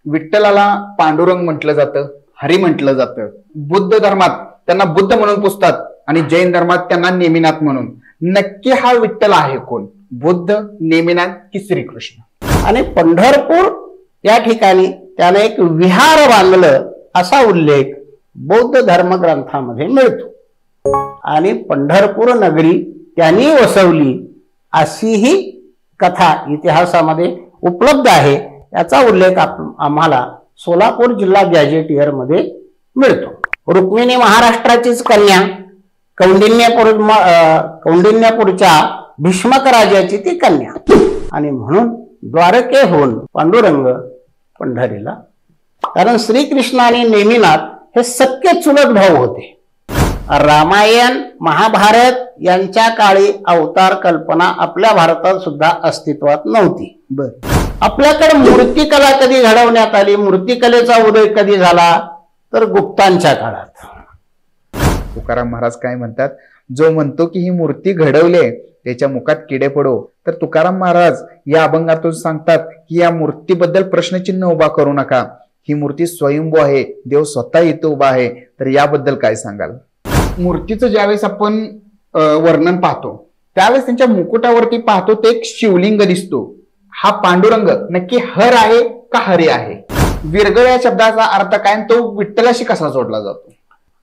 विठ्ठलाला पांडुरंग म्हटलं जातं, हरी म्हटलं जातं. बुद्ध धर्मात त्यांना बुद्ध म्हणून पुजतात आणि जैन धर्मात त्यांना नेमिनाथ म्हणून. नक्की हा विठ्ठल आहे कोण? बुद्ध, नेमिनाथ की श्रीकृष्ण? आणि पंढरपूर या ठिकाणी त्याने एक विहार बांधलं असा उल्लेख बौद्ध धर्मग्रंथामध्ये मिळतो. आणि पंढरपूर नगरी त्यांनी वसवली अशीही कथा इतिहासामध्ये उपलब्ध आहे. याचा उल्लेख आम्हाला सोलापूर जिल्हा गॅजेटियर मध्ये मिळतो. रुक्मिणी महाराष्ट्राचीच कन्या, कौंडिन्यपूरच्या भीष्मक राजाची ती कन्या. आणि म्हणून द्वारकेहून पांडुरंग पंढरीला. कारण श्रीकृष्ण आणि नेमिनाथ हे सख्खे चुलत भाऊ होते. रामायण महाभारत यांच्या काळी अवतार कल्पना आपल्या भारतात सुद्धा अस्तित्वात नव्हती. आपल्याकडे मूर्तिकला कधी घडवण्यात आली, मूर्तिकलेचा उदय कधी झाला तर गुप्तांच्या काळात. तुकाराम महाराज काय म्हणतात? जो म्हणतो की ही मूर्ती घडवले त्याच्या मुखात किडे पडो. तर तुकाराम महाराज या अभंगातून सांगतात की या मूर्तीबद्दल प्रश्नचिन्ह उभा करू नका. ही मूर्ती स्वयंभू आहे, देव स्वतः इथे उभा आहे. तर याबद्दल काय सांगाल? मूर्तीचं ज्यावेळेस आपण वर्णन पाहतो त्यावेळेस त्यांच्या मुकुटावरती पाहतो ते एक शिवलिंग दिसतो. हा पांडुरंग नक्की हर आहे का हरी आहे? विरगळ या शब्दाचा अर्थ काय, तो विठ्ठलाशी कसा जोडला जातो?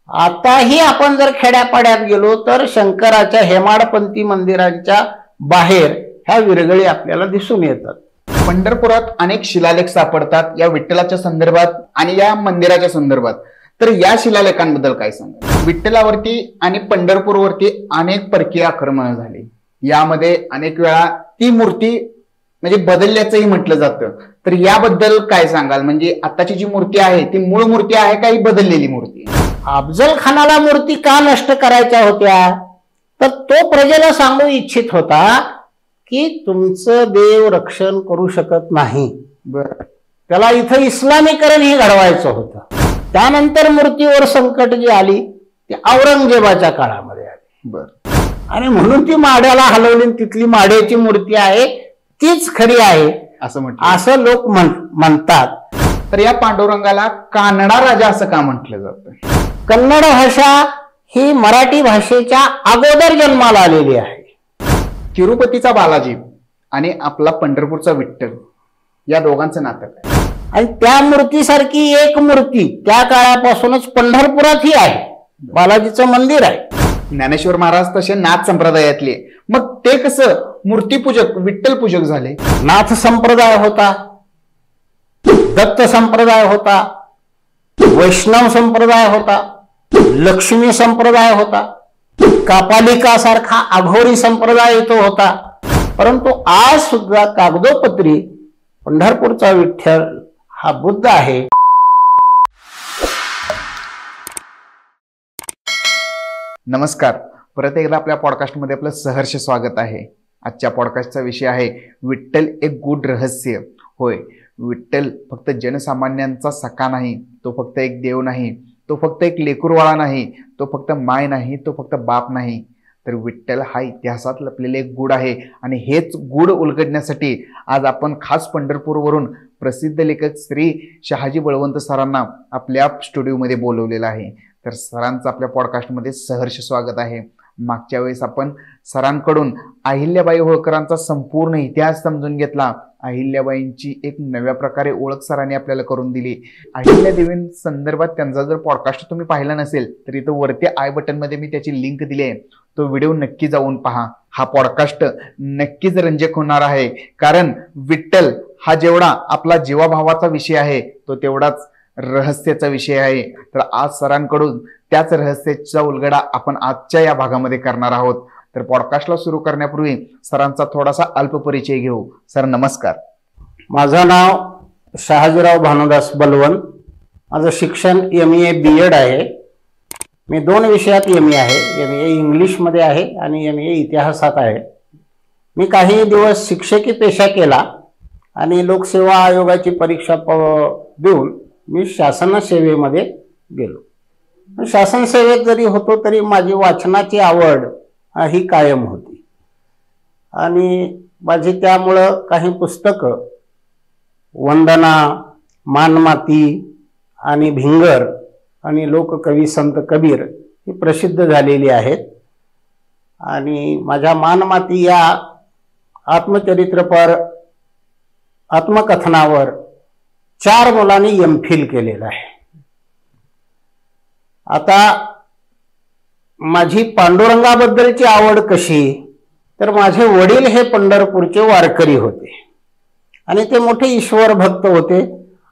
आताही आपण जर खेड्यापाड्यात गेलो तर शंकराच्या हेमाडपंथी मंदिरांच्या बाहेर ह्या विरगळी आपल्याला दिसून येतात. पंढरपुरात अनेक शिलालेख सापडतात या विठ्ठलाच्या संदर्भात आणि या मंदिराच्या संदर्भात. तर या शिलालेखांबद्दल काय सांगा? विठ्ठलावरती आणि पंढरपूरवरती अनेक परकीय आक्रमण झाली. यामध्ये अनेक वेळा ती मूर्ती म्हणजे बदलल्याचंही म्हटलं जातं. तर याबद्दल काय सांगाल? म्हणजे आताची जी मूर्ती आहे ती मूळ मूर्ती आहे का ही बदललेली मूर्ती? अफजल खानाला मूर्ती का नष्ट करायच्या होत्या? तर तो प्रजेला सांगू इच्छित होता की तुमचं देव रक्षण करू शकत नाही. त्याला इथं इस्लामीकरण हे घडवायचं होतं. त्यानंतर मूर्तीवर संकट जी आली ती औरंगजेबाच्या काळामध्ये आली. आणि म्हणून ती माड्याला हलवली. तिथली माड्याची मूर्ती आहे तीच खरी आहे असं लोक म्हणतात. तर या पांडुरंगाला कानडा राजा असं का म्हटलं जातं? कन्नड भाषा ही मराठी भाषेच्या अगोदर जन्माला आलेली आहे. तिरुपतीचा बालाजी आणि आपला पंढरपूरचा विठ्ठल या दोघांचं नातं काय? आणि त्या मूर्तीसारखी एक मूर्ती त्या काळापासूनच पंढरपुरातही आहे. बालाजीचं मंदिर आहे. ज्ञानेश्वर महाराज तसे नाथ संप्रदायातले, मग ते कसं मूर्तीपूजक विठ्ठल पूजक झाले? नाथ संप्रदाय होता, दत्त संप्रदाय होता, वैष्णव संप्रदाय होता, लक्ष्मी संप्रदाय होता, कापालिका सारखा अघोरी संप्रदाय तो होता. परंतु आज सुद्धा कागदोपत्री पंढरपूरचा विठ्ठल हा बुद्ध आहे. नमस्कार, परत एकदा आपल्या पॉडकास्टमध्ये आपलं सहर्ष स्वागत आहे. आजच्या पॉडकास्टचा विषय आहे विठ्ठल एक गूढ रहस्य. होय, विठ्ठल फक्त जनसामान्यांचा सखा नाही, तो फक्त एक देव नाही, तो फक्त एक लेकरवाळा नाही, तो फक्त माय नाही, तो फक्त बाप नाही. तर विठ्ठल हा इतिहासात लपलेले एक गूढ आहे. आणि हेच गूढ उलगडण्यासाठी आज आपण खास पंढरपूरवरून प्रसिद्ध लेखक श्री शहाजी बळवंत सरांना आपल्या स्टुडिओमध्ये बोलवलेलं आहे. तर सरांचं आपल्या पॉडकास्टमध्ये सहर्ष स्वागत आहे. मागच्या वेळेस आपण सरांकडून अहिल्याबाई होळकरांचा संपूर्ण इतिहास समजून घेतला. अहिल्याबाईंची एक नव्या प्रकारे ओळख सरांनी आपल्याला करून दिली. अहिल्यादेवी संदर्भात त्यांचा जर पॉडकास्ट तुम्ही पाहिला नसेल तर इथं वरती आय बटनमध्ये मी त्याची लिंक दिली आहे. तो व्हिडिओ नक्की जाऊन पहा. हा पॉडकास्ट नक्कीच रंजक होणार आहे. कारण विठ्ठल हा जेवढा आपला जीवाभावाचा विषय आहे तो तेवढाच रहस्याचा विषय आहे. तर आज सरांकडून त्याच रहस्याचा उलगडा आपण आजच्या या भागामध्ये करणार आहोत. तर पॉडकास्टला सुरू करण्यापूर्वी सरांचा थोडासा अल्प परिचय घेऊ. सर नमस्कार. माझं नाव शहाजीराव भानुदास बलवंत. माझं शिक्षण MA BEd आहे. मी 2 विषयात MA आहे. MA इंग्लिशमध्ये आहे आणि MA इतिहासात आहे. मी काही दिवस शिक्षकी पेशा केला आणि लोकसेवा आयोगाची परीक्षा देऊन मी शासन सेवेमध्ये गेलो. शासन सेवेत जरी होतो तरी माझी वाचनाची आवड ही कायम होती आणि माझी त्यामुळं काही पुस्तकं वंदना, मानमाती आणि भिंगर आणि लोककवी संत कबीर ही प्रसिद्ध झालेली आहेत. आणि माझ्या मानमाती या आत्मचरित्रपर आत्मकथनावर 4 मुलांनी MPhil केलेलं आहे. आता माझी पांडुरंगाबद्दलची आवड कशी, तर माझे वडील हे पंढरपूरचे वारकरी होते आणि ते मोठे ईश्वर भक्त होते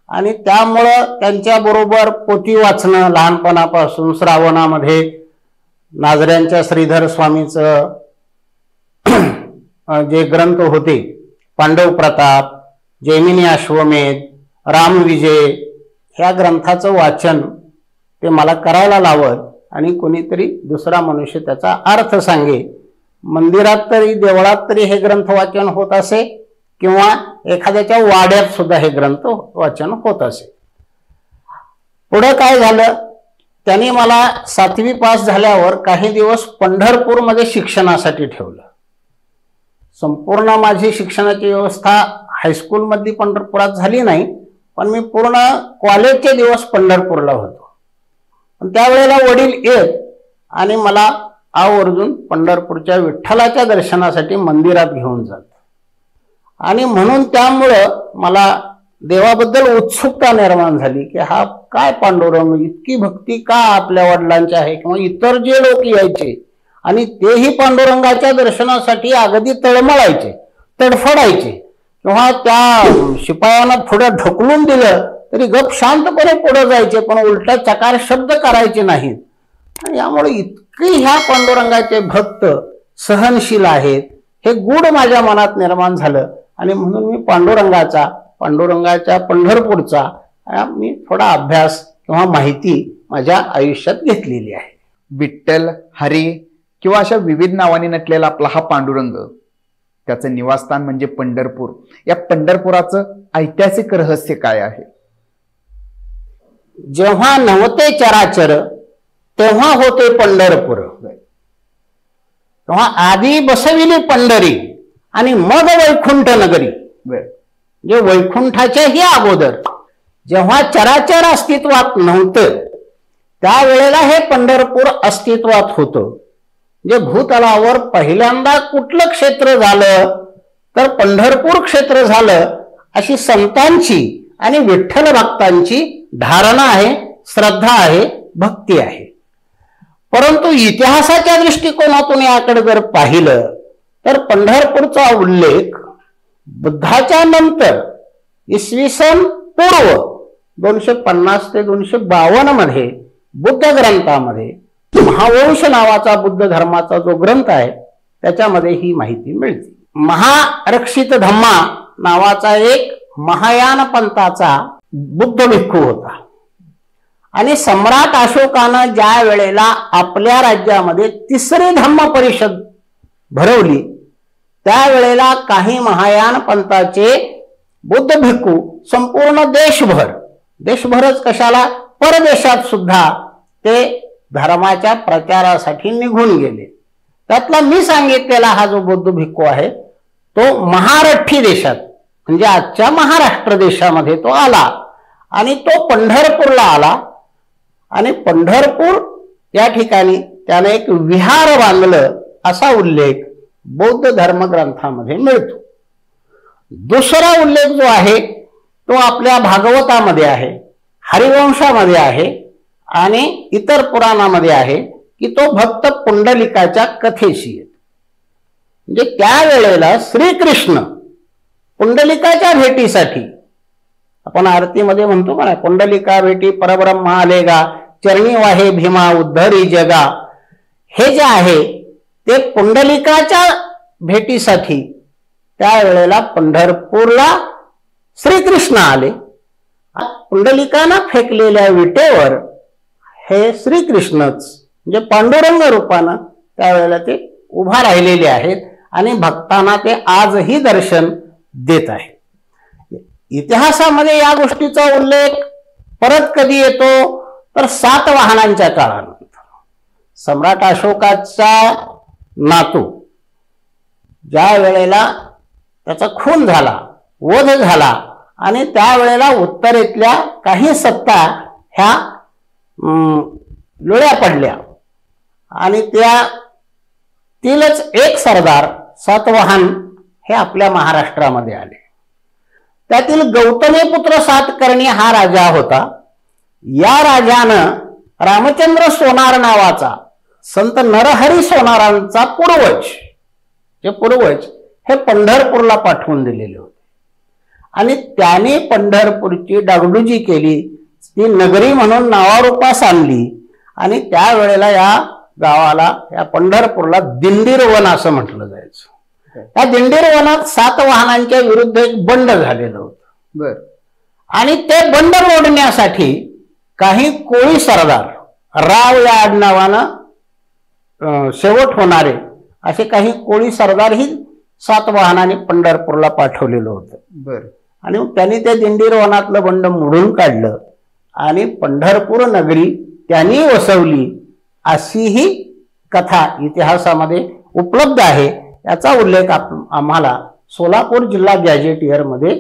आणि त्यामुळं त्यांच्याबरोबर पोथी वाचणं लहानपणापासून, श्रावणामध्ये नाझऱ्यांच्या श्रीधर स्वामीचं जे ग्रंथ होते, पांडव प्रताप, जैमिनी अश्वमेध, रामविजय, ह्या ग्रंथाचं वाचन ते मला करायला लावत आणि कोणीतरी दुसरा मनुष्य त्याचा अर्थ सांगे. मंदिरात तरी देवळात तरी हे ग्रंथ वाचन होत असे किंवा एखाद्याच्या वाड्यात सुद्धा हे ग्रंथ वाचन होत असे. पुढे काय झालं, त्यांनी मला 7वी पास झाल्यावर काही दिवस पंढरपूरमध्ये शिक्षणासाठी ठेवलं. संपूर्ण माझी शिक्षणाची व्यवस्था हायस्कूलमधली पंढरपुरात झाली नाही, पण मी पूर्ण कॉलेजचे दिवस पंढरपूरला होतो. त्यावेळेला वडील येत आणि मला आवर्जून पंढरपूरच्या विठ्ठलाच्या दर्शनासाठी मंदिरात घेऊन जात. आणि म्हणून त्यामुळं मला देवाबद्दल उत्सुकता निर्माण झाली की हा काय पांडुरंग, इतकी भक्ती का आपल्या वडिलांची आहे. किंवा इतर जे लोक यायचे आणि तेही पांडुरंगाच्या दर्शनासाठी अगदी तळमळायचे, तडफडायचे, किंवा त्या शिपायांना पुढे ढकलून दिलं तरी गप शांतपणे पुढे जायचे, पण उलटा चकार शब्द करायचे नाहीत. आणि यामुळे इतके ह्या पांडुरंगाचे भक्त सहनशील आहेत हे गूढ माझ्या मनात निर्माण झालं. आणि म्हणून मी पांडुरंगाच्या पंढरपूरचा मी थोडा अभ्यास किंवा माहिती माझ्या आयुष्यात घेतलेली आहे. विठ्ठल, हरी किंवा अशा विविध नावाने नटलेला आपला हा पांडुरंग, त्याचं निवासस्थान म्हणजे पंढरपूर. या पंढरपुराचं ऐतिहासिक रहस्य काय आहे? जेव्हा नव्हते चराचर तेव्हा होते पंढरपूर, तेव्हा आधी बसविली पंढरी आणि मग वैकुंठ नगरी. जे वैकुंठाच्याही अगोदर जेव्हा चराचर अस्तित्वात नव्हतं त्यावेळेला हे पंढरपूर अस्तित्वात होतं. जे भूतलावर पहिल्यांदा कुठलं क्षेत्र झालं तर पंढरपूर क्षेत्र झालं, अशी संतांची आणि विठ्ठल भक्तांची धारणा आहे, श्रद्धा आहे, भक्ती आहे. परंतु इतिहासाच्या दृष्टिकोनातून याकडे जर पाहिलं तर पंढरपूरचा उल्लेख बुद्धाच्या नंतर इसवी सन पूर्व 250 ते 252 मध्ये बुद्ध ग्रंथामध्ये महावंश नावाचा बुद्ध धर्माचा जो ग्रंथ आहे त्याच्यामध्ये ही माहिती मिळते. महारक्षित धम्मा नावाचा एक महायान पंथाचा बुद्ध भिक्खू होता आणि सम्राट अशोकानं ज्या वेळेला आपल्या राज्यामध्ये 3री धम्म परिषद भरवली त्यावेळेला काही महायान पंथाचे बुद्ध भिक्खू संपूर्ण देशभरच कशाला परदेशात सुद्धा ते धर्माच्या प्रचारासाठी निघून गेले. त्यातला मी सांगितलेला हा जो बुद्ध भिक्खू आहे तो महारठ्ठी देशात म्हणजे आजच्या महाराष्ट्र देशामध्ये तो आला आणि तो पंढरपूरला आला. आणि पंढरपूर या ठिकाणी त्याने एक विहार बांधलं असा उल्लेख बौद्ध धर्मग्रंथामध्ये मिळतो. दुसरा उल्लेख जो आहे तो आपल्या भागवतामध्ये आहे, हरिवंशामध्ये आहे आणि इतर पुराणामध्ये आहे की तो भक्त पुंडलिकाच्या कथेशी येतो. म्हणजे त्यावेळेला श्रीकृष्ण पुंडलिकाच्या भेटीसाठी, आपण आरतीमध्ये म्हणतो का पुंडलिका भेटी परब्रह्मा आलेगा, चरणी वाहे भीमा उद्धरी जगा, हे जे आहे ते पुंडलिकाच्या भेटीसाठी त्यावेळेला पंढरपूरला श्रीकृष्ण आले. पुंडलिकानं फेकलेल्या विटेवर हे श्रीकृष्णच म्हणजे पांडुरंग रूपानं त्यावेळेला ते उभा राहिलेले आहेत आणि भक्तांना ते आजही दर्शन देत आहे. इतिहासामध्ये या गोष्टीचा उल्लेख परत कधी येतो तर सातवाहनांच्या काळानंतर. सम्राट अशोकाचा नातू ज्या वेळेला त्याचा खून झाला, वध झाला आणि त्यावेळेला उत्तरेतल्या काही सत्ता ह्या लुळ्या पडल्या आणि त्यातीलच एक सरदार सातवाहन हे आपल्या महाराष्ट्रामध्ये आले. त्यातील गौतमीपुत्र सातकर्णी हा राजा होता. या राजानं रामचंद्र सोनार नावाचा संत नरहरी सोनारांचा पूर्वज हे पंढरपूरला पाठवून दिलेले होते आणि त्याने पंढरपूरची डागडुजी केली, ती नगरी म्हणून नावारूपास आणली आणि त्यावेळेला या गावाला, या पंढरपूरला दिंडीरवन असं म्हटलं जायचं. त्या दिंडीरवनात सातवाहनांच्या विरुद्ध एक बंड झालेलं होतं आणि ते बंड मोडण्यासाठी काही कोळी सरदार, राव या आडनावानं शेवट होणारे असे काही कोळी सरदार ही सातवाहनाने पंढरपूरला पाठवलेलं होतं. आणि त्यांनी त्या दिंडीरवनातलं बंड मोडून काढलं आणि पंढरपूर नगरी त्यांनी वसवली, अशी ही कथा इतिहासामध्ये उपलब्ध आहे. याचा उल्लेख आम्हाला सोलापूर जिल्हा गॅजेटियर मध्ये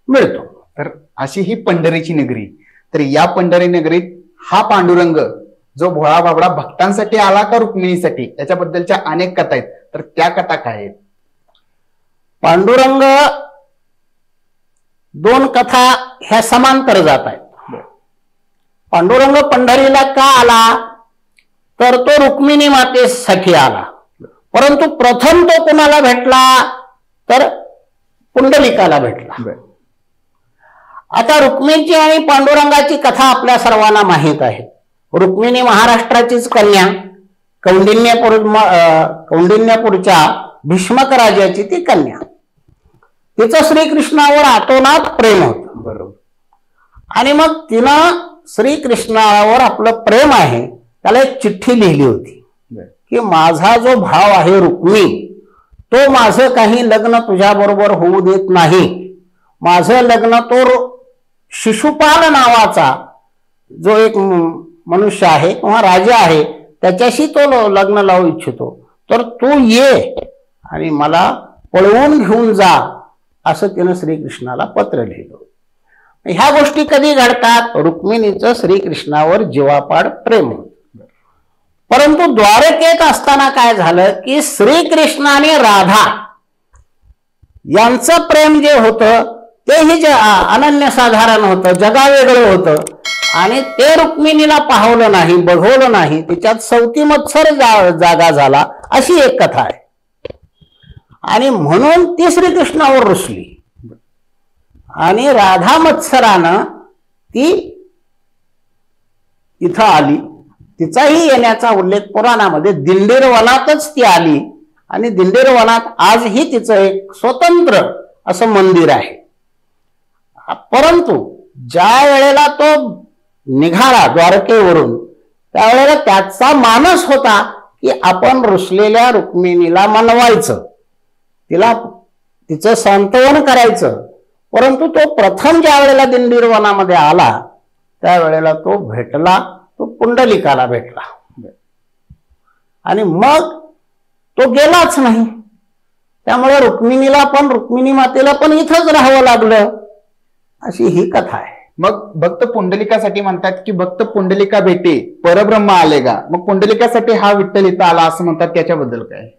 मिळतो. तर अशी ही पंढरीची नगरी. तर या पंढरी नगरीत हा पांडुरंग जो भोळा बाबडा भक्तांसाठी आला का रुक्मिणीसाठी, याच्याबद्दलच्या अनेक कथा आहेत. तर त्या कथा काय आहेत? पांडुरंग, दोन कथा ह्या समांतर जात आहेत. पांडुरंग पंढरीला का आला तर तो रुक्मिणी मातेसाठी आला, परंतु प्रथम तो कुणाला भेटला तर पुंडलिकाला भेटला. आता रुक्मिणीची आणि पांडुरंगाची कथा आपल्या सर्वांना माहीत आहे. रुक्मिणी महाराष्ट्राचीच कन्या, कौंडिन्यपूरच्या भीष्मक राजाची ती कन्या. तिचं श्रीकृष्णावर आतोनात प्रेम होत. बरोबर. आणि मग तिनं श्रीकृष्णावर आपलं प्रेम आहे त्याला एक चिठ्ठी लिहिली होती की माझा जो भाव आहे रुक्मी, तो माझं काही लग्न तुझ्या बरोबर होऊ देत नाही. माझं लग्न तो शिशुपाल नावाचा जो एक मनुष्य आहे किंवा राजा आहे त्याच्याशी तो लग्न लावू इच्छितो, तर तू ये आणि मला पळवून घेऊन जा, असं तिनं श्रीकृष्णाला पत्र लिहिलं. ह्या गोष्टी कधी घडतात? रुक्मिणीचं श्रीकृष्णावर जीवापाड प्रेम होतं. परंतु द्वारकेत असताना काय झालं की श्रीकृष्ण आणि राधा यांचं प्रेम जे होतं तेही अनन्यसाधारण होतं, जगावेगळं होतं आणि ते रुक्मिणीला पाहवलं नाही, बघवलं नाही. तिच्यात सवती मत्सर जागा झाला, अशी एक कथा आहे. आणि म्हणून ती श्रीकृष्णावर रुसली आणि राधा मत्सरानं ती इथं आली. तिचाही येण्याचा उल्लेख पुराणामध्ये दिंडीरवनातच ती आली आणि दिंडीरवनात आजही तिचं एक स्वतंत्र असं मंदिर आहे. परंतु ज्या वेळेला तो निघाला द्वारकेवरून त्यावेळेला त्याचा मानस होता की आपण रुसलेल्या रुक्मिणीला मनवायचं, तिचं सांत्वन करायचं. परंतु तो प्रथम ज्या वेळेला दिंडीरवनामध्ये आला त्यावेळेला तो भेटला, तो पुंडलिकाला भेटला आणि मग तो गेलाच नाही. त्यामुळे रुक्मिणी मातेला पण इथंच राहावं लागलं, अशी ही कथा आहे. मग भक्त पुंडलिकासाठी म्हणतात की भक्त पुंडलिका भेटे परब्रह्म आले का, मग पुंडलिकासाठी हा विठ्ठल इथं आला असं म्हणतात, त्याच्याबद्दल काय?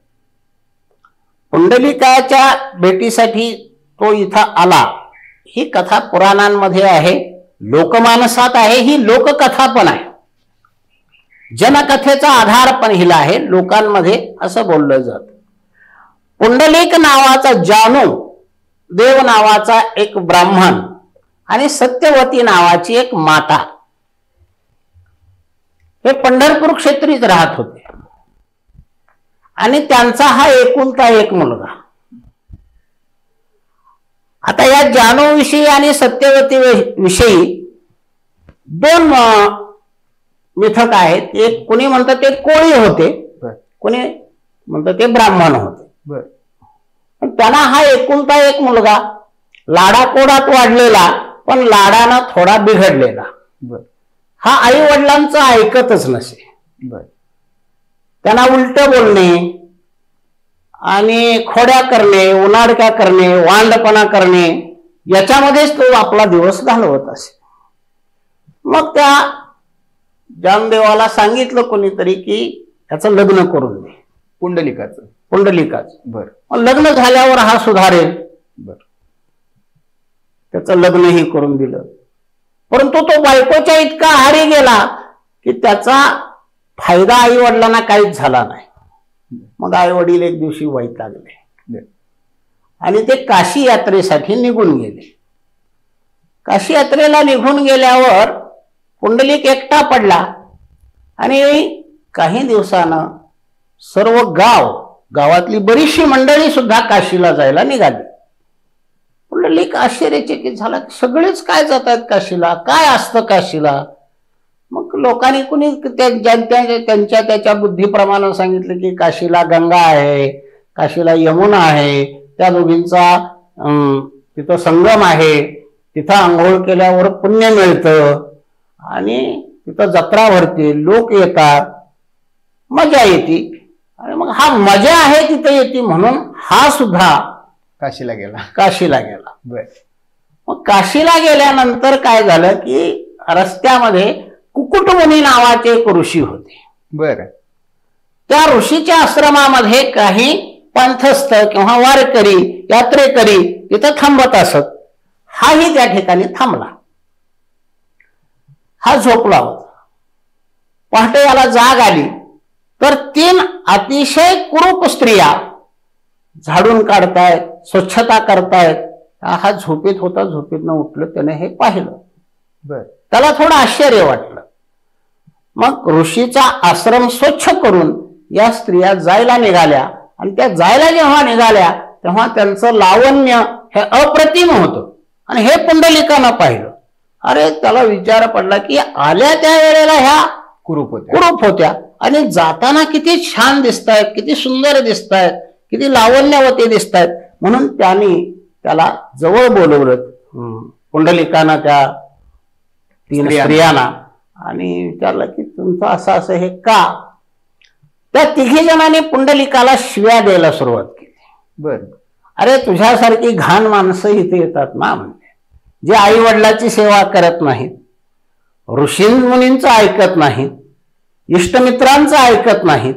पुंडलिकाच्या भेटीसाठी तो इथं आला ही कथा पुराणांमध्ये आहे, लोकमानसात आहे, ही लोककथा पण आहे. जनकथेचा आधार पण हिला आहे. लोकांमध्ये असं बोललं जात. पुंडलिक नावाचा जानू देव नावाचा एक ब्राह्मण आणि सत्यवती नावाची एक माता हे पंढरपूर क्षेत्रीच राहत होते आणि त्यांचा हा एकुलता एक मुलगा. आता या जानू विषयी आणि सत्यवती विषयी दोन मिथक आहेत. एक कोणी म्हणतात ते कोळी होते, कोणी म्हणतात ते ब्राह्मण होते. त्यांना हा एकुलता एक मुलगा लाडाकोडात वाढलेला, पण लाडानं थोडा बिघडलेला. हा आई वडिलांचं ऐकतच नसे. त्यांना उलट बोलणे आणि खोड्या करणे, उनाडक्या करणे, वांडपणा करणे याच्यामध्येच तो आपला दिवस घालवत असे. मग त्या जामदेवाला सांगितलं कोणीतरी की त्याचं लग्न करून दे, पुंडलिकाचं. बर. लग्न झाल्यावर हा सुधारेल. बर. त्याचं लग्नही करून दिलं. परंतु तो बायकोच्या इतका आहारी गेला की त्याचा फायदा आई वडिलांना काहीच झाला नाही. मग आई वडील एक दिवशी वैतागले आणि ते काशी यात्रेसाठी निघून गेले. काशी यात्रेला निघून गेल्यावर पुंडलिक एकटा पडला आणि काही दिवसानं सर्व गावातली बरीचशी मंडळी सुद्धा काशीला जायला निघाली. पुंडलिक आश्चर्यचकित झाला, सगळेच काय जात आहेत काशीला, काय असतं काशीला. मग लोकांनी कुणी त्यांच्या त्याच्या बुद्धीप्रमाणे सांगितलं की काशीला गंगा आहे, काशीला यमुना आहे, त्या दोघींचा तिथं संगम आहे, तिथं आंघोळ केल्यावर पुण्य मिळतं आणि तिथं जत्रा भरते, लोक येतात, मजा येते. आणि मग हा मजा आहे तिथं येते म्हणून हा सुद्धा काशीला गेला. मग काशीला गेल्यानंतर काय झालं की रस्त्यामध्ये कुकुटमुनी नावाचे एक ऋषी होते. बर. त्या ऋषीच्या आश्रमामध्ये काही पंथस्थ किंवा वारकरी यात्रेकरी तिथं थांबत असत. हाही त्या ठिकाणी थांबला. हा झोपला होता. पहाटे याला जाग आली तर 3 अतिशय कुरूप स्त्रिया झाडून काढतायत, स्वच्छता करतायत. हा झोपेत होता, झोपेतनं उठलं, त्याने हे पाहिलं. त्याला थोडं आश्चर्य वाटलं. मग ऋषीचा आश्रम स्वच्छ करून या स्त्रिया जायला निघाल्या आणि त्या जायला जेव्हा निघाल्या तेव्हा त्यांचं लावण्य हे अप्रतिम होतं आणि हे पुंडलिकानं पाहिलं. अरे त्याला विचार पडला की आल्या त्या वेळेला ह्या कुरूप होत्या आणि जाताना किती छान दिसतायत, किती सुंदर दिसतायत, किती लावण्यवती दिसतायत. म्हणून त्याला जवळ बोलवलं पुंडलिकानं त्या 3 स्त्रियांना आणि विचारलं की तुमचं असं असं हे का. त्या 3 जणांनी पुंडलिकाला शिव्या द्यायला सुरुवात केली. बर. अरे तुझ्यासारखी घाण माणसं इथे येतात ना, म्हणजे जे आई वडिलाची सेवा करत नाहीत, ऋषीमुनींचं ऐकत नाहीत, इष्टमित्रांचं ऐकत नाहीत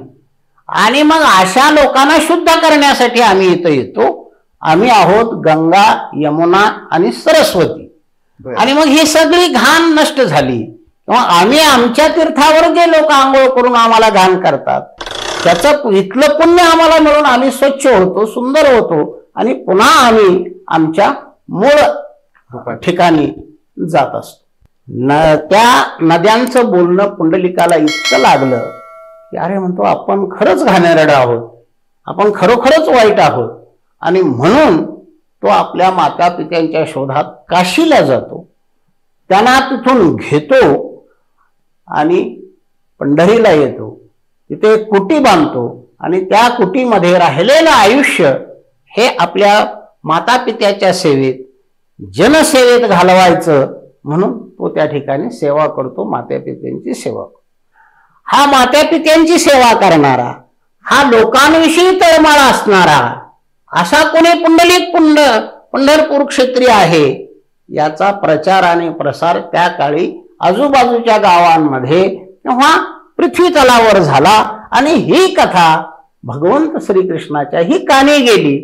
आणि मग अशा लोकांना शुद्ध करण्यासाठी आम्ही इथं येतो. आम्ही आहोत गंगा, यमुना आणि सरस्वती. आणि मग ही सगळी घाण नष्ट झाली किंवा आम्ही आमच्या तीर्थावर जे लोक आंघोळ करून आम्हाला घाण करतात त्याचं इथलं पुण्य आम्हाला मिळून आम्ही स्वच्छ होतो, सुंदर होतो आणि पुन्हा आम्ही आमच्या मूळ ठिकाणी जात असतो. त्या नद्यांचं बोलणं पुंडलिकाला इतकं लागलं की अरे म्हणतो आपण खरंच घाणेरडं आहोत, आपण खरोखरच वाईट आहोत. आणि म्हणून तो आपल्या माता पित्यांच्या शोधात काशीला जातो, त्यांना तिथून घेतो आणि पंढरीला येतो. तिथे एक कुटी बांधतो आणि त्या कुटीमध्ये राहिलेलं आयुष्य हे आपल्या माता पित्याच्या सेवेत, जनसेवेत घालवायचं म्हणून तो त्या ठिकाणी सेवा करतो, माता पित्यांची सेवा. हा माता पित्यांची सेवा करणारा, हा लोकांविषयी तळमळ असणारा असा कोणी पुंडलिक पंढरपूर क्षेत्री आहे याचा प्रचार आणि प्रसार त्या काळी आजूबाजूच्या गावांमध्ये किंवा पृथ्वी तलावर झाला आणि ही कथा भगवंत श्रीकृष्णाच्या ही कानी गेली.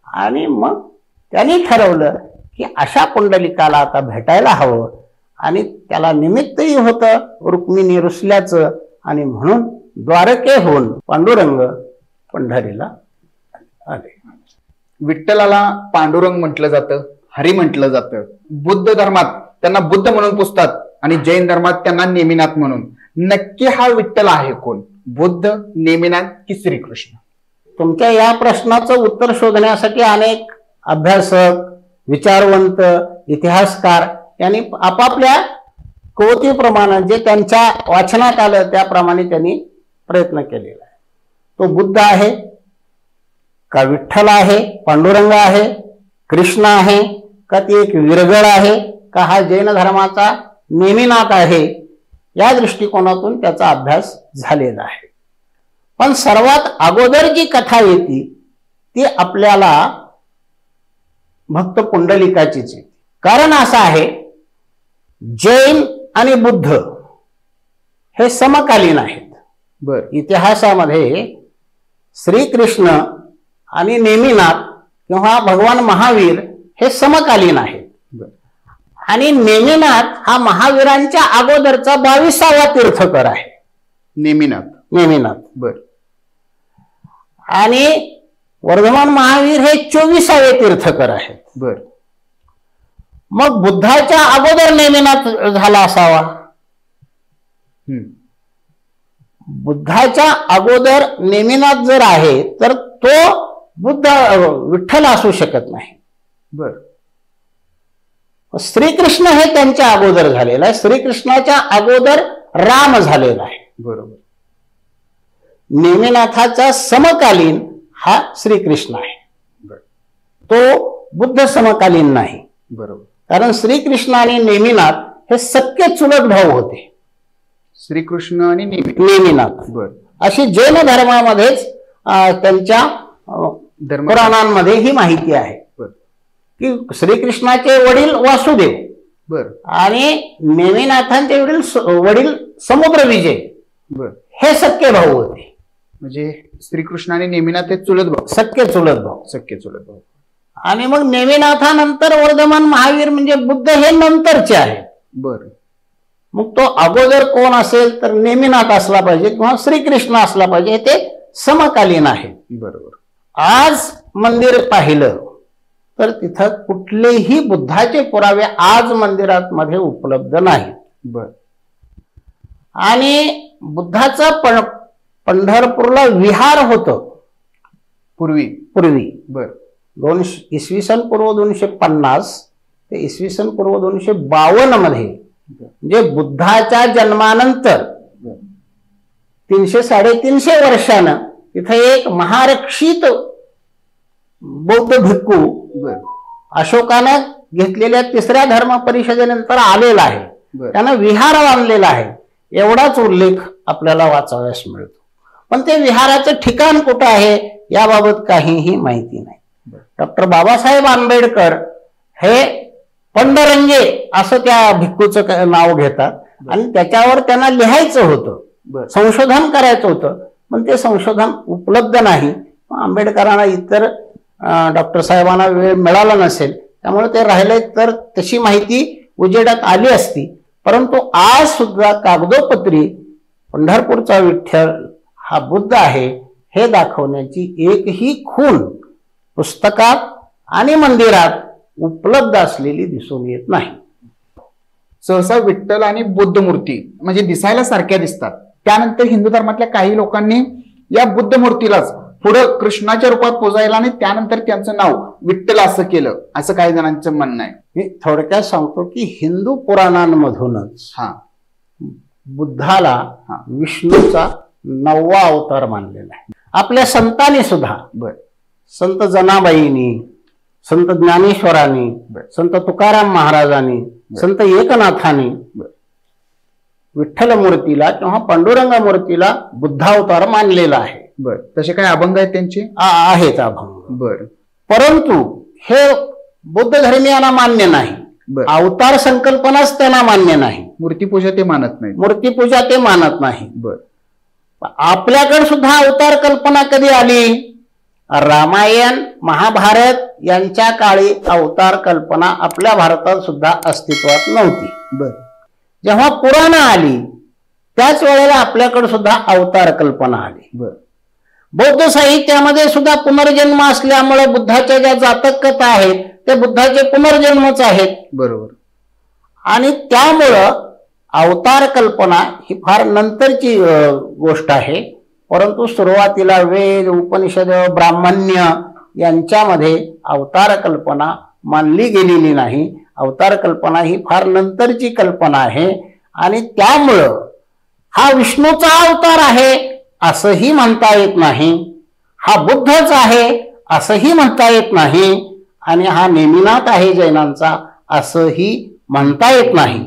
आणि मग त्यांनी ठरवलं की अशा पुंडलिकाला आता भेटायला हवं आणि त्याला निमित्तही होतं रुक्मिणी रुसल्याचं. आणि म्हणून द्वारकेहून पांडुरंग पंढरीला आले. विठ्ठलाला पांडुरंग म्हटलं जातं, हरी म्हटलं जातं. बुद्ध धर्मात त्यांना बुद्ध म्हणून पुजतात आणि जैन धर्मात त्यांना नेमिनाथ म्हणून. नक्की हा विठ्ठल आहे कोण, बुद्ध, नेमिनाथ की श्रीकृष्ण? तुमच्या या प्रश्नाचं उत्तर शोधण्यासाठी अनेक अभ्यासक, विचारवंत, इतिहासकार यांनी आपापल्या कुवतीप्रमाणे जे त्यांच्या वाचनात आलं त्याप्रमाणे त्यांनी प्रयत्न केलेला आहे. तो बुद्ध आहे का विठ्ठल आहे, पांडुरंग आहे, कृष्ण आहे का ती एक विरगळ आहे का हा जैन धर्माचा नेमिनाथ आहे, या दृष्टिकोनातून त्याचा अभ्यास झालेला आहे. पण सर्वात अगोदर जी कथा येते ती आपल्याला भक्त पुंडलिकाचीच आहे. कारण असं आहे, जैन आणि बुद्ध हे समकालीन आहेत. बर. इतिहासामध्ये श्रीकृष्ण आणि नेमिनाथ किंवा भगवान महावीर हे समकालीन आहेत. आणि नेमिनाथ हा महावीरांच्या अगोदरचा 22वा तीर्थकर आहे. नेमिनाथ. बर. आणि वर्धमान महावीर हे 24वे तीर्थकर आहेत. बर. मग बुद्धाच्या अगोदर नेमिनाथ झाला असावा. बुद्धाच्या अगोदर नेमिनाथ जर आहे तर तो बुद्ध विठ्ठल असू शकत नाही. बर. श्रीकृष्ण हे त्यांच्या अगोदर झालेला आहे. श्रीकृष्णाच्या अगोदर राम झालेला आहे. बरोबर. नेमिनाथाचा समकालीन हा श्रीकृष्ण आहे. तो बुद्ध समकालीन नाही. बरोबर. कारण श्रीकृष्ण आणि नेमिनाथ हे सख्खे चुलत भाऊ होते. श्रीकृष्ण आणि नेमिनाथ. बर. अशी जैन धर्मामध्येच त्यांच्या पुराणांमध्ये ही माहिती आहे की श्रीकृष्णाचे वडील वासुदेव. बर. आणि नेमिनाथांचे वडील समुद्र विजय. बर. हे सख्खे भाऊ होते. म्हणजे श्रीकृष्ण आणि नेमिनाथ हे चुलत भाऊ. सख्खे चुलत भाऊ. आणि मग नेमिनाथानंतर वर्धमान महावीर म्हणजे बुद्ध हे नंतरचे आहेत. बर. मग तो अगोदर कोण असेल तर नेमिनाथ असला पाहिजे किंवा श्रीकृष्ण असला पाहिजे. ते समकालीन आहे. बरोबर. आज मंदिर पाहिलं तर तिथं कुठलेही बुद्धाचे पुरावे आज मंदिरात मध्ये उपलब्ध नाहीत. बर. आणि बुद्धाचं पंढरपूरला विहार होतं पूर्वी. बर. इसवी सन पूर्व 250 ते इसवी सन पूर्व 252 मध्ये, म्हणजे बुद्धाच्या जन्मानंतर 300-350 वर्षानं तिथे एक महारक्षित बौद्ध भिक्खू अशोकानं घेतलेल्या 3ऱ्या धर्म परिषदेनंतर आलेला आहे. त्यानं विहार बांधलेला आहे. एवढाच उल्लेख आपल्याला वाचाव्यास मिळतो. पण ते विहाराचं ठिकाण कुठं आहे याबाबत काहीही माहिती नाही. डॉक्टर बाबासाहेब आंबेडकर हे पंडरंगे असं त्या भिक्खूचं नाव घेतात आणि त्याच्यावर त्यांना लिहायचं होतं, संशोधन करायचं होतं. पण ते संशोधन उपलब्ध नाही. आंबेडकरांना इतर डॉक्टर साहेबांना वेळ मिळाला नसेल, त्यामुळे ते राहिले तर तशी माहिती उजेडात आली असती. परंतु आज सुद्धा कागदोपत्री पंढरपूरचा विठ्ठल हा बुद्ध आहे हे दाखवण्याची एकही खूण पुस्तकात आणि मंदिरात उपलब्ध असलेली दिसून येत नाही. सहसा विठ्ठल आणि बुद्ध मूर्ती म्हणजे दिसायला सारख्या दिसतात. त्यानंतर हिंदू धर्मातल्या काही लोकांनी या बुद्ध मूर्तीलाच पुढे कृष्णाच्या रूपात पोजायला आणि त्यानंतर त्यांचं नाव विठ्ठल असं केलं, असं काही जणांचं म्हणणं आहे. मी थोडक्यात सांगतो की हिंदू पुराणांमधूनच बुद्धाला विष्णूचा 9वा अवतार मानलेला आहे. आपल्या संतांनी सुद्धा, संत जनाबाईंनी, संत ज्ञानेश्वरांनी, संत तुकाराम महाराजांनी, संत एकनाथांनी विठ्ठल मूर्तीला किंवा पांडुरंग मूर्तीला बुद्धावतार मानलेला आहे. तसे काही अभंग आहेत त्यांचे? आहेत अभंग. बर. परंतु हे बुद्ध धर्मीयांना मान्य नाही. अवतार संकल्पनाच त्यांना मान्य नाही. मूर्तीपूजा ते मानत नाही. मूर्तीपूजा ते मानत नाही. बर. आपल्याकडे सुद्धा अवतार कल्पना कधी आली? रामायण महाभारत यांच्या काळी अवतार कल्पना आपल्या भारतात सुद्धा अस्तित्वात नव्हती. जेव्हा पुराणं आली त्याच वेळेला आपल्याकडे सुद्धा अवतार कल्पना आली. बौद्ध साहित्यामध्ये सुद्धा पुनर्जन्म असल्यामुळे बुद्धाच्या ज्या जातक कथा आहेत ते बुद्धाचे पुनर्जन्मच आहेत. बरोबर. आणि त्यामुळं अवतार कल्पना ही फार नंतरची गोष्ट आहे. परंतु सुरुवातीला वेद, उपनिषद, ब्राह्मण्य यांच्यामध्ये अवतार कल्पना मानली गेलेली नाही. अवतार कल्पना ही फार नंतरची कल्पना आहे. आणि त्यामुळं हा विष्णूचा अवतार आहे असंही म्हणता येत नाही, हा बुद्धच आहे असंही म्हणता येत नाही, आणि हा नेमिनाथ आहे जैनांचा असंही म्हणता येत नाही.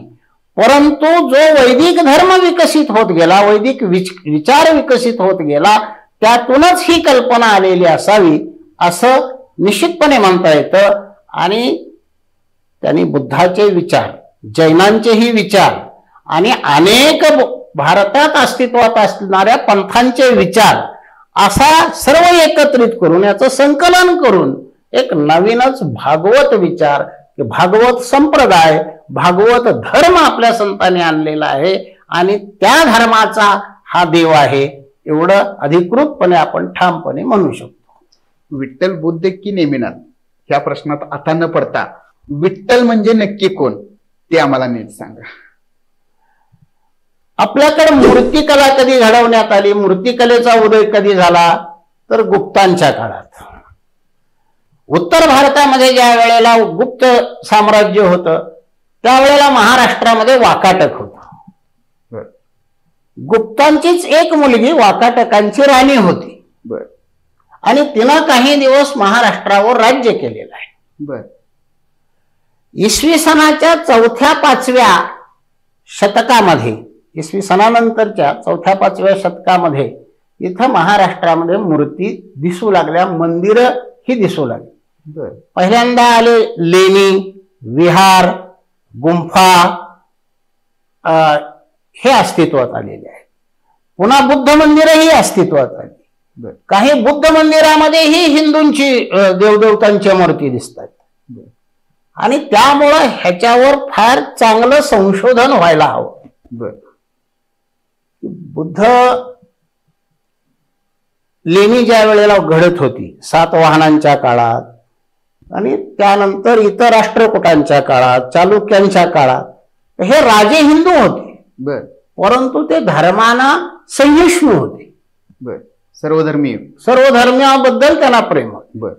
परंतु जो वैदिक धर्म विकसित होत गेला, वैदिक विचार विकसित होत गेला, त्यातूनच ही कल्पना आलेली असावी असं निश्चितपणे म्हणता येतं. आणि त्यांनी बुद्धाचे विचार, जैनांचेही विचार आणि अनेक भारतात अस्तित्वात असणाऱ्या पंथांचे विचार असा सर्व एकत्रित करून याचं संकलन करून एक नवीनच भागवत विचार, भागवत संप्रदाय, भागवत धर्म आपल्या संतांनी आणलेला आहे आणि त्या धर्माचा हा देव आहे एवढं अधिकृतपणे आपण ठामपणे म्हणू शकतो. विठ्ठल बुद्ध की नेमिनाथ ह्या प्रश्नात आता न पडता विठ्ठल म्हणजे नक्की कोण ते आम्हाला नीट सांगा. आपल्याकडे मूर्तिकला कधी घडवण्यात आली, मूर्तिकलेचा उदय कधी झाला तर गुप्तांच्या काळात. उत्तर भारतामध्ये ज्या वेळेला गुप्त साम्राज्य होतं त्यावेळेला महाराष्ट्रामध्ये वाकाटक होतं. गुप्तांचीच एक मुलगी वाकाटकांची राणी होती आणि तिनं काही दिवस महाराष्ट्रावर राज्य केलेलं आहे. इसवी सनाच्या 4-5व्या शतकामध्ये, इसवी सनानंतरच्या 4-5व्या शतकामध्ये इथं महाराष्ट्रामध्ये मूर्ती दिसू लागल्या, मंदिरं ही दिसू लागली. पहिल्यांदा आले लेणी, विहार, गुंफा हे अस्तित्वात आलेले आहेत. पुन्हा बुद्ध मंदिरही अस्तित्वात आली. काही बुद्ध मंदिरामध्येही हिंदूंची देवदेवतांच्या मूर्ती दिसतात आणि त्यामुळं ह्याच्यावर फार चांगलं संशोधन व्हायला हवं. बुद्ध लेणी ज्या वेळेला घडत होती सातवाहनांच्या काळात आणि त्यानंतर इतर राष्ट्रकूटांच्या काळात, चालुक्यांच्या काळात, हे राजे हिंदू होते परंतु ते धर्माना सहिष्णू होते. सर्वधर्मियाबद्दल त्यांना प्रेम होते.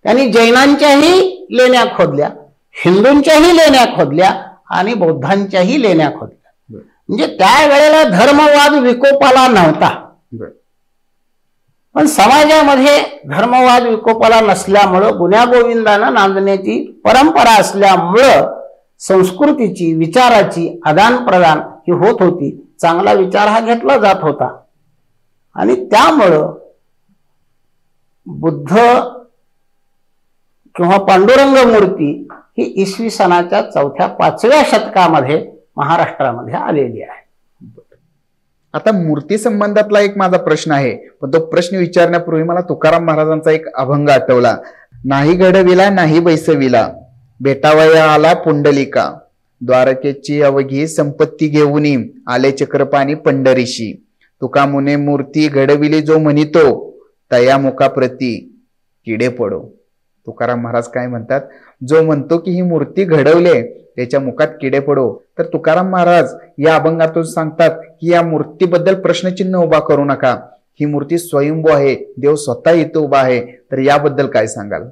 त्यांनी जैनांच्याही लेण्या खोदल्या, हिंदूंच्याही लेण्या खोदल्या आणि बौद्धांच्याही लेण्या खोदल्या. म्हणजे त्यावेळेला धर्मवाद विकोपाला नव्हता. पण समाजामध्ये धर्मवाद विकोपाला नसल्यामुळं गुण्यागोविंदानं नांदण्याची परंपरा असल्यामुळं संस्कृतीची, विचाराची आदान प्रदान ही होत होती. चांगला विचार हा घेतला जात होता आणि त्यामुळं बुद्ध किंवा पांडुरंग मूर्ती ही इसवी सनाच्या 4-5व्या शतकामध्ये महाराष्ट्रामध्ये आलेली आहे. आता मूर्ती संबंधातला एक माझा प्रश्न आहे, पण तो प्रश्न विचारण्यापूर्वी मला तुकाराम महाराजांचा एक अभंग आठवला. नाही घडविला नाही बैसविला, भेटावया आला पुंडलिका, द्वारकेची अवघी संपत्ती घेऊन आले चक्रपाणी पंढरीशी, तुका मुने मूर्ती घडविली जो म्हणितो, तया मुखाप्रती किडे पडो. तुकाराम महाराज काय म्हणतात, जो म्हणतो की ही मूर्ती घडवले त्याच्या मुखात किडे पडो. तर तुकाराम महाराज या अभंगातून सांगतात की या मूर्तीबद्दल प्रश्नचिन्ह उभा करू नका, ही मूर्ती स्वयंभू आहे, देव स्वतः इथं उभा आहे. तर याबद्दल काय सांगाल?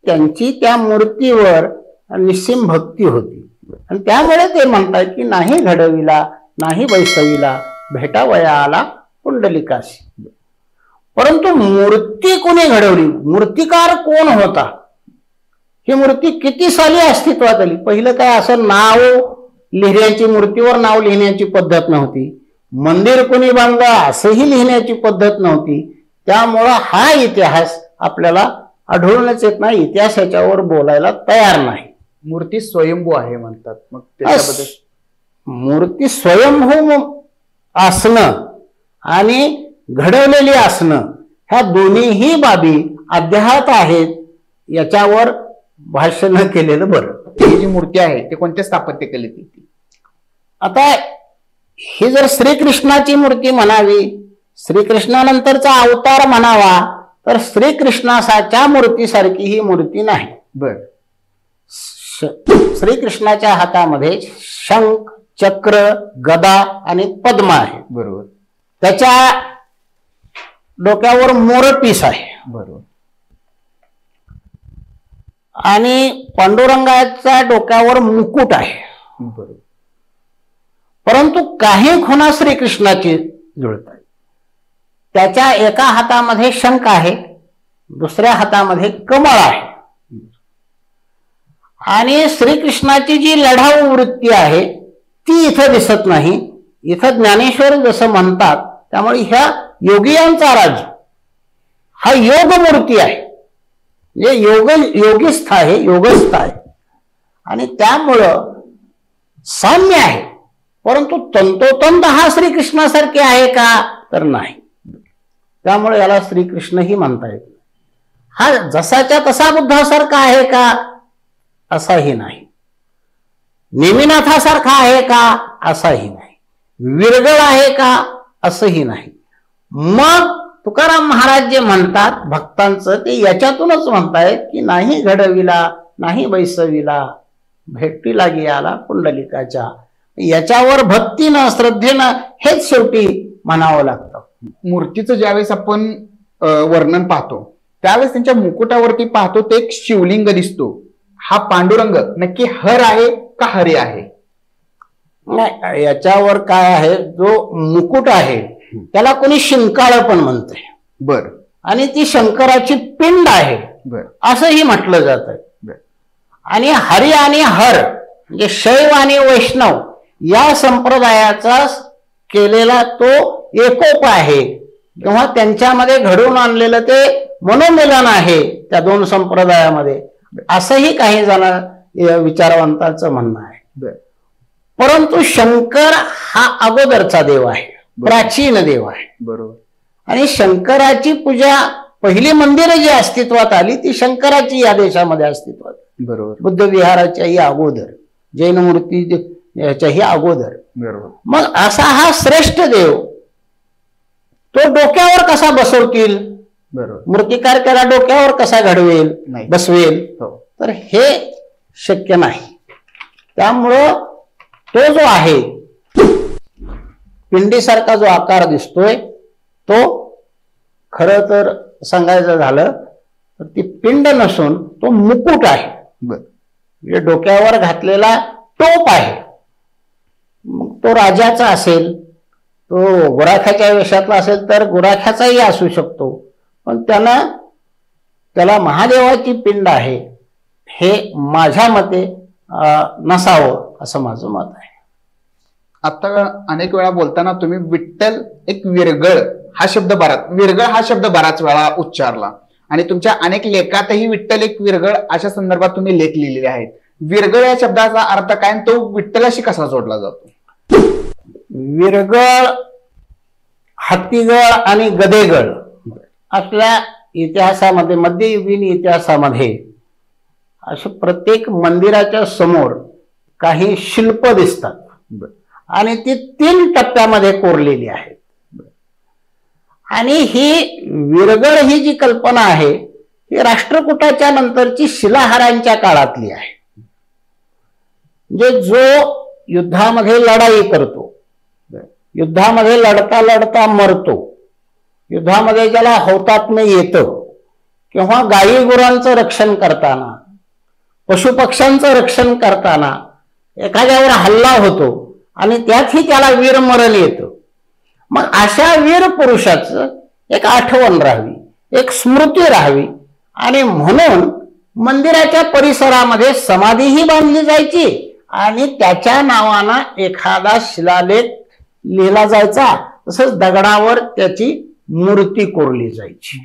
त्यांची त्या मूर्तीवर निस्सीम भक्ती होती आणि त्यामुळे ते म्हणतात की नाही घडविला नाही बैसविला, भेटावया आला पुंडलिकाशी. परंतु मूर्ती कोणी घडवली, मूर्तिकार कोण होता, ही मूर्ती किती साली अस्तित्वात आली? पहिलं काय असं नाव लिहिण्याची, मूर्तीवर नाव लिहिण्याची पद्धत नव्हती. मंदिर कोणी बांधलं असंही लिहिण्याची पद्धत नव्हती. त्यामुळं हा इतिहास आपल्याला आढळूनच येत नाही. इतिहास याच्यावर बोलायला तयार नाही. मूर्ती स्वयंभू आहे म्हणतात, मग त्याच्याबद्दल? मूर्ती स्वयंभू असणं आणि घडवलेली असणं ह्या दोन्हीही बाबी अध्याहात आहेत, याच्यावर भाष्य न केलेलं बरं. ही जी मूर्ती आहे ते कोणत्या स्थापत्य कलेत येते? आता ही जर श्रीकृष्णाची मूर्ती म्हणावी, श्रीकृष्णानंतरचा अवतार म्हणावा, तर श्रीकृष्णाच्या मूर्तीसारखी ही मूर्ती नाही. श्रीकृष्णाच्या हातामध्ये शंख, चक्र, गदा आणि पद्म आहे. बरोबर. त्याच्या डोक्यावर मोरपीस आहे. बरोबर. आणि पांडुरंगाच्या डोक्यावर मुकुट आहे. बरोबर. परंतु काही खुणा श्रीकृष्णाची जुळतात. त्याच्या एका हातामध्ये शंख आहे, दुसऱ्या हातामध्ये कमळ आहे. आणि श्रीकृष्णाची जी लढाऊ वृत्ती आहे ती इथं दिसत नाही. इथं ज्ञानेश्वर जसं म्हणतात, त्यामुळे ह्या योगियांचा राज हा योग मूर्ती आहे. म्हणजे योगिस्थ आहे, योगस्थ आहे. आणि त्यामुळं साम्य आहे, परंतु तंतोतंत हा श्रीकृष्णासारखे आहे का, तर नाही. त्यामुळे याला श्रीकृष्णही म्हणता येत. हा जसाच्या तसा बुद्धासारखा आहे का, असाही नाही. नेमिनाथासारखा आहे का, असाही नाही. विरगळ आहे का, असंही नाही. मग तुकाराम महाराज जे म्हणतात भक्तांचं, ते याच्यातूनच म्हणतायत की नाही घडविला, नाही बैसविला, भेटी लागी आला पुंडलिकाच्या. याच्यावर भक्तीनं श्रद्धेनं हेच शेवटी म्हणावं लागतं. मूर्तीचं ज्यावेळेस आपण वर्णन पाहतो त्यावेळेस त्यांच्या मुकुटावरती पाहतो ते एक शिवलिंग दिसतो. हा पांडुरंग नक्की हर आहे का हरी आहे? नाही, याच्यावर काय आहे, जो मुकुट आहे त्याला कोणी शिंकाळ पण म्हणते. बर. आणि ती शंकराची पिंड आहे असंही म्हटलं जात आहे. आणि हरी आणि हर म्हणजे शैव आणि वैष्णव या संप्रदायाचा केलेला तो एकोप आहे, किंवा त्यांच्यामध्ये घडवून आणलेलं ते मनोमिलन आहे त्या दोन संप्रदायामध्ये, असंही काही जण विचारवंतांचं म्हणणं आहे. परंतु शंकर हा अगोदरचा देव आहे, प्राचीन देव आहे. बरोबर. आणि शंकराची पूजा पहिली मंदिरं जी अस्तित्वात आली ती शंकराची या देशामध्ये अस्तित्वात. बरोबर. बुद्ध विहाराच्याही अगोदर, जैन मूर्ती याच्याही अगोदर. बरोबर. मग असा हा श्रेष्ठ देव तो डोक्यावर कसा बसवतील? बरोबर. मूर्तिकार त्याला डोक्यावर कसा घडवेल, बसवेल? तर हे शक्य नाही. त्यामुळं तो जो आहे पिंडीसारखा जो आकार दिसतोय तो खरं तर सांगायचं झालं तर ती पिंड नसून तो मुकुट आहे. म्हणजे डोक्यावर घातलेला टोप आहे. मग तो राजाचा असेल, तो गुराख्याच्या वेशातला असेल तर गुराख्याचाही असू शकतो, पण त्याला महादेवाची पिंड आहे हे माझ्या मते नसावं असं माझं मत आहे. आता अनेक वेळा बोलताना तुम्ही विठ्ठल एक विरगळ हा शब्द बराच वेळा उच्चारला आणि तुमच्या अनेक लेखातही विठ्ठल एक विरगळ अशा संदर्भात तुम्ही लेख लिहिलेले आहेत. विरगळ या शब्दाचा अर्थ काय आणि तो विठ्ठलाशी कसा जोडला जातो? विरगळ, हत्तीगळ आणि गदेगळ आपल्या इतिहासामध्ये, मध्ययुगीन इतिहासामध्ये असे प्रत्येक मंदिराच्या समोर काही शिल्प दिसतात आणि ती 3 टप्प्यामध्ये कोरलेली आहेत. आणि ही विरगळ ही जी कल्पना आहे ही राष्ट्रकूटाच्या नंतरची शिलाहारांच्या काळातली आहे. म्हणजे जो युद्धामध्ये लढाई करतो, युद्धामध्ये लढता लढता मरतो, युद्धामध्ये ज्याला हौतात्म्य येतं, किंवा गायी गुरांचं रक्षण करताना, पशुपक्ष्यांचं रक्षण करताना एखाद्यावर हल्ला होतो आणि त्यातही त्याला वीरमरण येतं. मग अशा वीर पुरुषाचं एक आठवण राहावी, एक स्मृती राहावी, आणि म्हणून मंदिराच्या परिसरामध्ये समाधीही बांधली जायची आणि त्याच्या नावानं एखादा शिलालेख लिहिला जायचा. तसंच दगडावर त्याची मूर्ती कोरली जायची.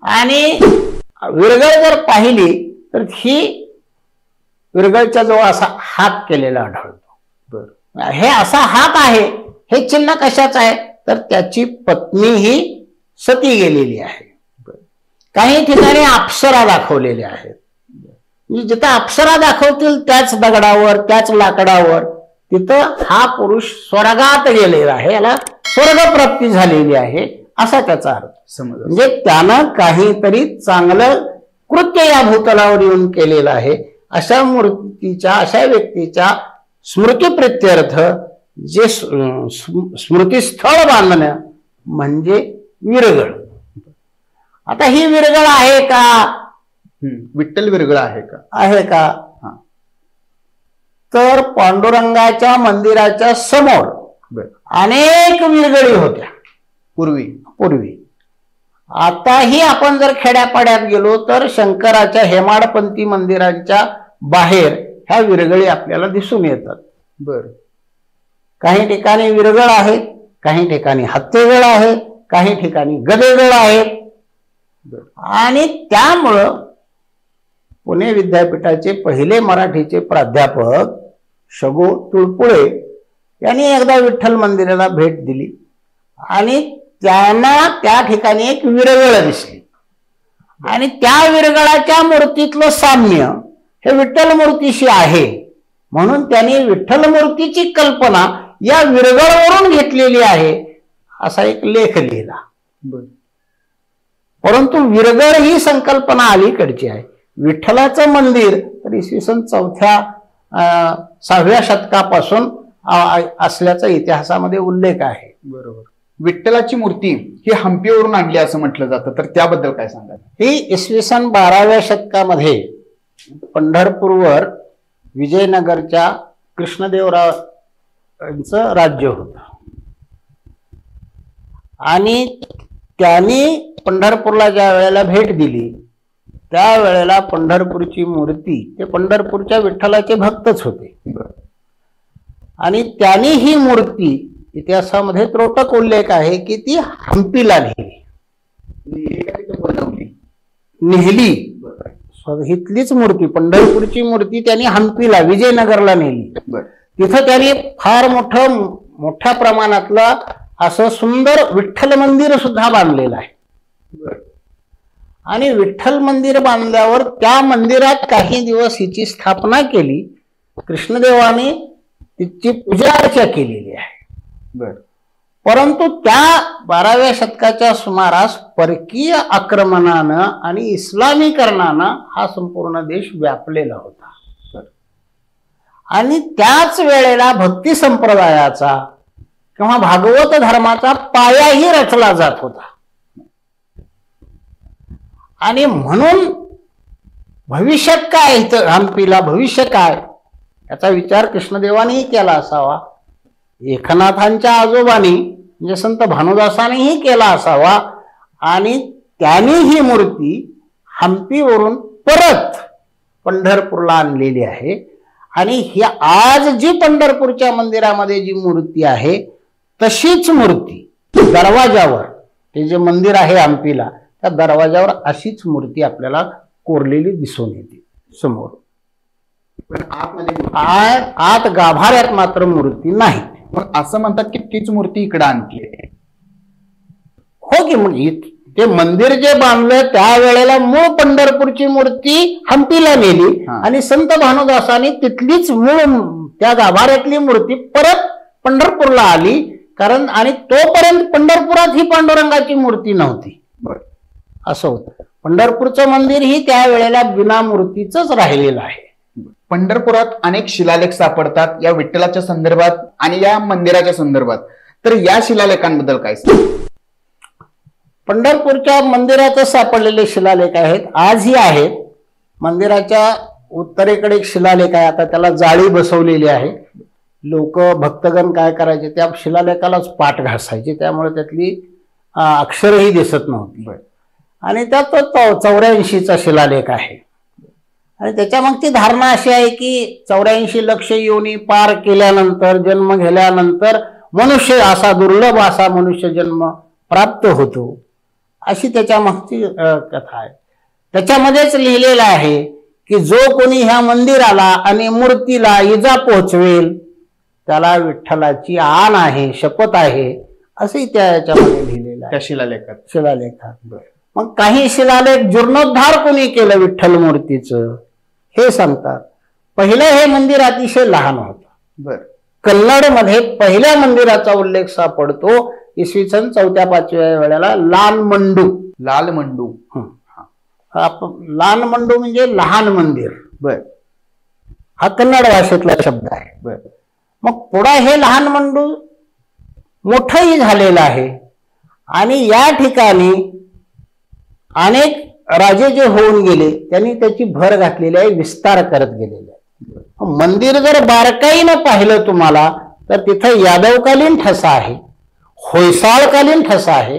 आणि विरगळ जर पाहिली तर ही विरगळच्या जवळ असा हात केलेला आढळतो. हे असा हात आहे, हे चिन्ह कशाच आहे तर त्याची पत्नी ही सती गेलेली आहे. काही ठिकाणी अप्सरा दाखवलेल्या आहेत. जिथं अप्सरा दाखवतील त्याच दगडावर, त्याच लाकडावर तिथं हा पुरुष स्वर्गात गेलेला आहे, याला स्वर्गप्राप्ती झालेली आहे असा त्याचा अर्थ. म्हणजे त्यानं काहीतरी चांगलं कृत्य या भूतलावर येऊन केलेलं आहे. अशा मूर्तीच्या, अशा व्यक्तीच्या स्मृतीप्रित्यर्थ जे स्मृतीस्थळ बांधणं म्हणजे विरगळ. आता ही विरगळ आहे का? विठ्ठल विरगळ आहे का? आहे का? तर पांडुरंगाच्या मंदिराच्या समोर अनेक विरगळी होत्या पूर्वी. आताही आपण जर खेड्यापाड्यात गेलो तर शंकराच्या हेमाडपंथी मंदिरांच्या बाहेर ह्या विरगळी आपल्याला दिसून येतात. काही ठिकाणी विरगळ आहेत, काही ठिकाणी हत्तीगळ आहेत, काही ठिकाणी गदेगळ आहेत. आणि त्यामुळं पुणे विद्यापीठाचे पहिले मराठीचे प्राध्यापक शगो तुळपुळे यांनी एकदा विठ्ठल मंदिराला भेट दिली आणि त्यांना त्या ठिकाणी एक विरगळ दिसली आणि त्या विरगळाच्या मूर्तीतलं साम्य हे विठ्ठल मूर्तीशी आहे म्हणून त्यांनी विठ्ठल मूर्तीची कल्पना या विरगळवरून घेतलेली आहे असा एक लेख लिहिला. परंतु विरगळ ही संकल्पना अलीकडची आहे. विठ्ठलाचं मंदिर तर इसवी सन 6व्या शतकापासून असल्याचा इतिहासामध्ये उल्लेख आहे. बरोबर. विठ्ठलाची मूर्ती ही हंपीवरून आणली असं म्हटलं जातं, तर त्याबद्दल काय सांगाल? ही इसवी सन 12व्या शतकामध्ये पंढरपूरवर विजयनगरच्या कृष्णदेवरायांचं राज्य होतं आणि त्यांनी पंढरपूरला ज्या वेळेला भेट दिली त्यावेळेला पंढरपूरची मूर्ती ते पंढरपूरच्या विठ्ठलाचे भक्तच होते आणि त्यांनी ही मूर्ती इतिहासामध्ये त्रोटक उल्लेख आहे की ती हंपीला नेली. इथलीच मूर्ती पंढरपूरची मूर्ती त्यांनी हंपीला विजयनगरला नेली. तिथं त्यांनी फार मोठ्या प्रमाणातलं असं सुंदर विठ्ठल मंदिर सुद्धा बांधलेलं आहे आणि विठ्ठल मंदिर बांधल्यावर त्या मंदिरात काही दिवस हिची स्थापना केली. कृष्णदेवाने तिची पूजा अर्चा केलेली आहे. परंतु त्या 12व्या शतकाच्या सुमारास परकीय आक्रमणानं आणि इस्लामीकरणानं हा संपूर्ण देश व्यापलेला होता आणि त्याच वेळेला भक्ती संप्रदायाचा किंवा भागवत धर्माचा पायाही रचला जात होता आणि म्हणून भविष्यात काय इथं हंपीला भविष्य काय याचा विचार कृष्णदेवानेही केला असावा, एकनाथांच्या आजोबांनी म्हणजे संत भानुदासानेही केला असावा आणि त्यांनी ही मूर्ती हंपीवरून परत पंढरपूरला आणलेली आहे आणि ही आज जी पंढरपूरच्या मंदिरामध्ये जी मूर्ती आहे तशीच मूर्ती दरवाजावर ते जे मंदिर आहे हंपीला त्या दरवाजावर अशीच मूर्ती आपल्याला कोरलेली दिसून येते समोर. आत गाभाऱ्यात मात्र मूर्ती नाही. मग असं म्हणतात की तीच मूर्ती इकडे आणली. हो की मग ते मंदिर जे बांधलं त्यावेळेला मूळ पंढरपूरची मूर्ती हंपीला नेली आणि संत भानुदासांनी तिथलीच मूळ त्या गाभाऱ्यातली मूर्ती परत पंढरपूरला आली कारण आणि तोपर्यंत पंढरपुरात ही पांडुरंगाची मूर्ती नव्हती असं होतं. पंढरपूरचं मंदिर ही त्यावेळेला बिना मूर्तीच राहिलेलं आहे. पंढरपुरात अनेक शिलालेख सापडतात या विठ्ठलाच्या संदर्भात आणि या मंदिराच्या संदर्भात, तर या शिलालेखांबद्दल काय सांग? पंढरपूरच्या मंदिरात सापडलेले शिलालेख आहेत, आजही आहेत. मंदिराच्या उत्तरेकडे एक शिलालेख आहे, आता त्याला जाळी बसवलेली आहे. लोक भक्तगण काय करायचे त्या शिलालेखालाच पाठ घासायचे त्यामुळे त्यातली अक्षरही दिसत नव्हती आणि त्यात 84चा शिलालेख आहे आणि त्याच्या मागची धारणा अशी आहे की 84 लक्ष योनी पार केल्यानंतर जन्म घेतल्यानंतर मनुष्य असा दुर्लभ असा मनुष्य जन्म प्राप्त होतो अशी त्याच्या मागची कथा आहे. त्याच्यामध्येच लिहिलेलं आहे की जो कोणी ह्या मंदिराला आणि मूर्तीला इजा पोहोचवेल त्याला विठ्ठलाची आण आहे शपथ आहे असंही त्याच्यामध्ये लिहिलेलं आहे शिलालेखात. मग काही शिलालेख जीर्णोद्धार कोणी केलं विठ्ठल मूर्तीचं हे सांगतात. पहिलं हे मंदिर अतिशय लहान होतं. कन्नड मध्ये पहिल्या मंदिराचा उल्लेख सापडतो इसवी सन 4-5व्या वेळेला लालमंडू. लालमंडू म्हणजे लहान मंदिर. हा कन्नड भाषेतला शब्द आहे. मग पुढे हे लहान मंडू मोठंही झालेलं आहे आणि या ठिकाणी अनेक राजे जे होऊन गेले त्यांनी त्याची भर घातलेली आहे, विस्तार करत गेलेले आहे. मंदिर जर बारकाईनं पाहिलं तुम्हाला तर तिथं यादवकालीन ठसा आहे, होयसाळकालीन ठसा आहे,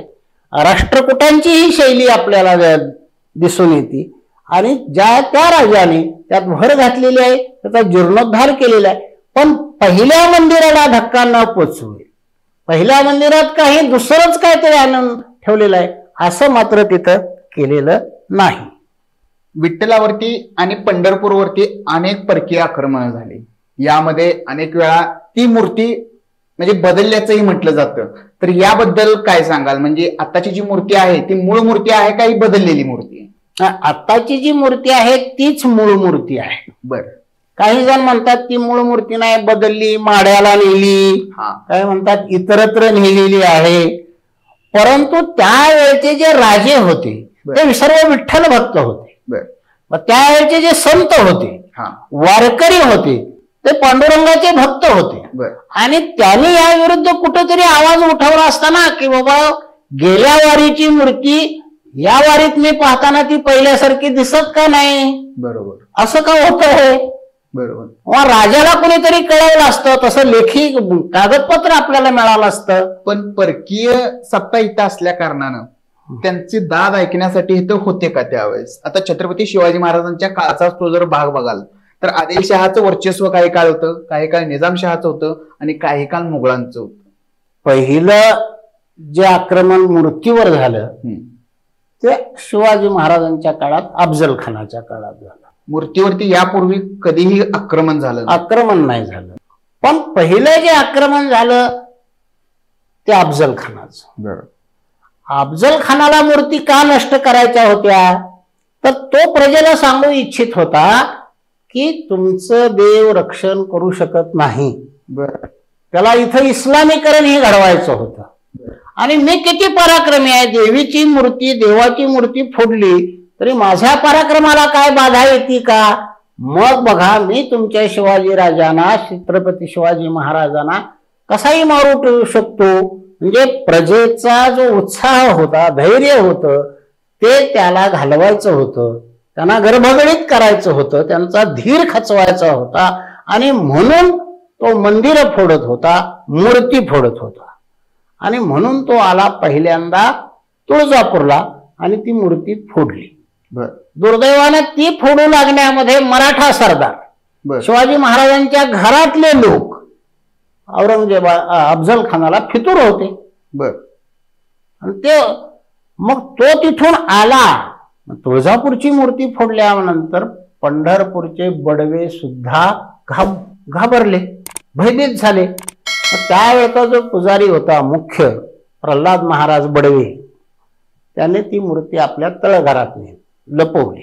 राष्ट्रकुटांची ही शैली आपल्याला दिसून येते आणि त्या राजाने त्यात भर घातलेली आहे, त्याचा जीर्णोद्धार केलेला आहे. पण पहिल्या मंदिराला धक्का न पोचवे, पहिल्या मंदिरात काही दुसरंच काहीतरी आणून ठेवलेलं आहे असं मात्र तिथं केलेलं नाही. विठ्ठलावरती आणि पंढरपूरवरती अनेक परकीय आक्रमण झाली. यामध्ये अनेक वेळा ती मूर्ती म्हणजे बदलल्याचंही म्हटलं जातं. तर याबद्दल काय सांगाल? म्हणजे आताची जी मूर्ती आहे ती मूळ मूर्ती आहे का ही बदललेली मूर्ती आहे? आताची जी मूर्ती आहे तीच मूळ मूर्ती आहे. बर. काही जण म्हणतात ती मूळ मूर्ती नाही, बदलली, माड्याला नेली, काय म्हणतात इतरत्र नेलेली आहे. परंतु त्यावेळेचे जे राजे होते ते सर्व विठ्ठल भक्त होते. त्यावेळेचे जे संत होते, वारकरी होते, ते पांडुरंगाचे भक्त होते. आणि त्यांनी या विरुद्ध कुठेतरी आवाज उठवला असताना की बाबा गेल्या वारीची मूर्ती या वारीत मी पाहताना ती पहिल्यासारखी दिसत का नाही, बरोबर, असं का होत आहे. बरोबर, राजाला कोणीतरी कळवलं असतं, तसं लेखी कागदपत्र आपल्याला मिळालं असतं. पण परकीय सत्ता इथं असल्या कारणानं त्यांची दाद ऐकण्यासाठी इथं होते का त्यावेळेस? आता छत्रपती शिवाजी महाराजांच्या काळाचा तो जर भाग बघाल तर आदिलशहाचं वर्चस्व काही काळ होतं, काही काळ निजामशहाचं होतं आणि काही काळ मुघलांचं होतं. पहिलं जे आक्रमण मूर्तीवर झालं ते शिवाजी महाराजांच्या काळात, अफजल खानाच्या काळात झालं. मूर्तीवरती यापूर्वी कधीही आक्रमण झालं? आक्रमण नाही झालं. पण पहिलं जे आक्रमण झालं ते अफजल खानाचं. अफजल खानाला मूर्ती का नष्ट करायच्या होत्या? तर तो प्रजेला सांगू इच्छित होता की तुमचं देव रक्षण करू शकत नाही. त्याला इथं इस्लामीकरण हे घडवायचं होतं. आणि मी किती पराक्रमी आहे, देवीची मूर्ती, देवाची मूर्ती फोडली तरी माझ्या पराक्रमाला काय बाधा येते का? मग बघा, मी तुमच्या शिवाजी राजांना, छत्रपती शिवाजी महाराजांना कसाही मारू ठेवू शकतो. म्हणजे प्रजेचा जो उत्साह होता, धैर्य होतं, ते त्याला घालवायचं होतं, त्यांना गर्भगडीत करायचं होतं, त्यांचा धीर खचवायचा होता. आणि म्हणून तो मंदिरं फोडत होता, मूर्ती फोडत होता. आणि म्हणून तो आला पहिल्यांदा तुळजापूरला आणि ती मूर्ती फोडली. दुर्दैवाने ती फोडू लागण्यामध्ये मराठा सरदार, शिवाजी महाराजांच्या घरातले लोक अफजल खानाला फितूर होते. आणि ते मग तो तिथून आला. तुळजापूरची मूर्ती फोडल्यानंतर पंढरपूरचे बडवे सुद्धा घाबरले, भयभीत झाले. त्यावेळेचा जो पुजारी होता मुख्य, प्रल्हाद महाराज बडवे, त्याने ती मूर्ती आपल्या तळघरात लपवली.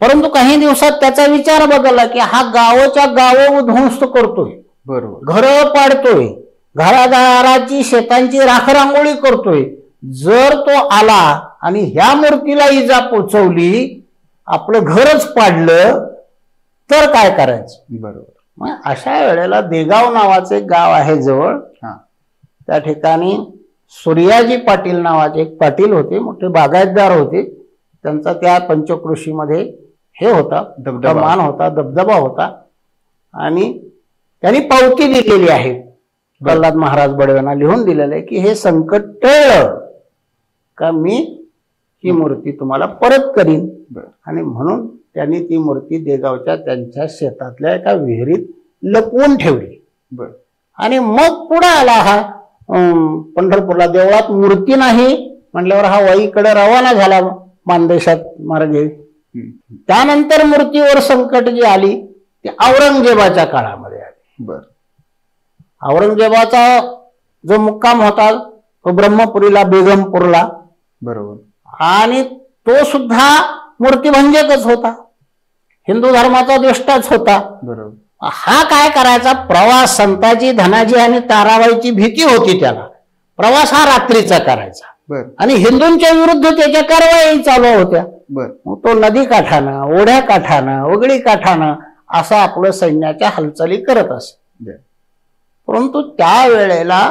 परंतु काही दिवसात त्याचा विचार बदलला की हा गावाच्या गाव उद्ध्वस्त करतोय, घर पाडतोय, घरादाराची शेतांची राखरांगोळी करतोय. जर तो आला आणि ह्या मूर्तीला इजा पोचवली, आपलं घरच पाडलं तर काय करायचं? बरोबर. मग अशा वेळेला देगाव नावाचे गाव आहे जवळ, त्या ठिकाणी सूर्याजी पाटील नावाचे एक पाटील होते, मोठे बागायतदार होते. त्यांचा त्या पंचकृषीमध्ये हे होता, मान होता, दबदबा होता. आणि त्यांनी पावती दिलेली आहे, प्रल्हाद महाराज बडव्यांना लिहून दिलेलं आहे की हे संकट टळलं का मी ही मूर्ती तुम्हाला परत करीन. आणि म्हणून त्यांनी ती मूर्ती देगावच्या त्यांच्या शेतातल्या एका विहिरीत लपवून ठेवली. आणि मग पुढे आला हा पंढरपूरला. देवळात मूर्ती नाही म्हटल्यावर हा वाईकडे रवाना झाला मानदेशात मार्गे. त्यानंतर मूर्तीवर संकट जी आली ती औरंगजेबाच्या काळामध्ये आली. औरंगजेबाचा जो मुक्काम होता तो ब्रह्मपुरीला, बेगमपूरला. बरोबर. आणि तो सुद्धा मूर्तिभंजकच होता, हिंदू धर्माचा दुष्टाच होता. बरोबर. हा काय करायचा? प्रवास, संताजी, धनाजी आणि ताराबाईची भीती होती त्याला. प्रवास हा रात्रीचा करायचा आणि हिंदूंच्या विरुद्ध त्याच्या कारवाई चालू होत्या. मग तो नदी काठानं, ओढ्या काठानं, वगळी काठानं असं आपलं सैन्याच्या हालचाली करत असे. परंतु त्यावेळेला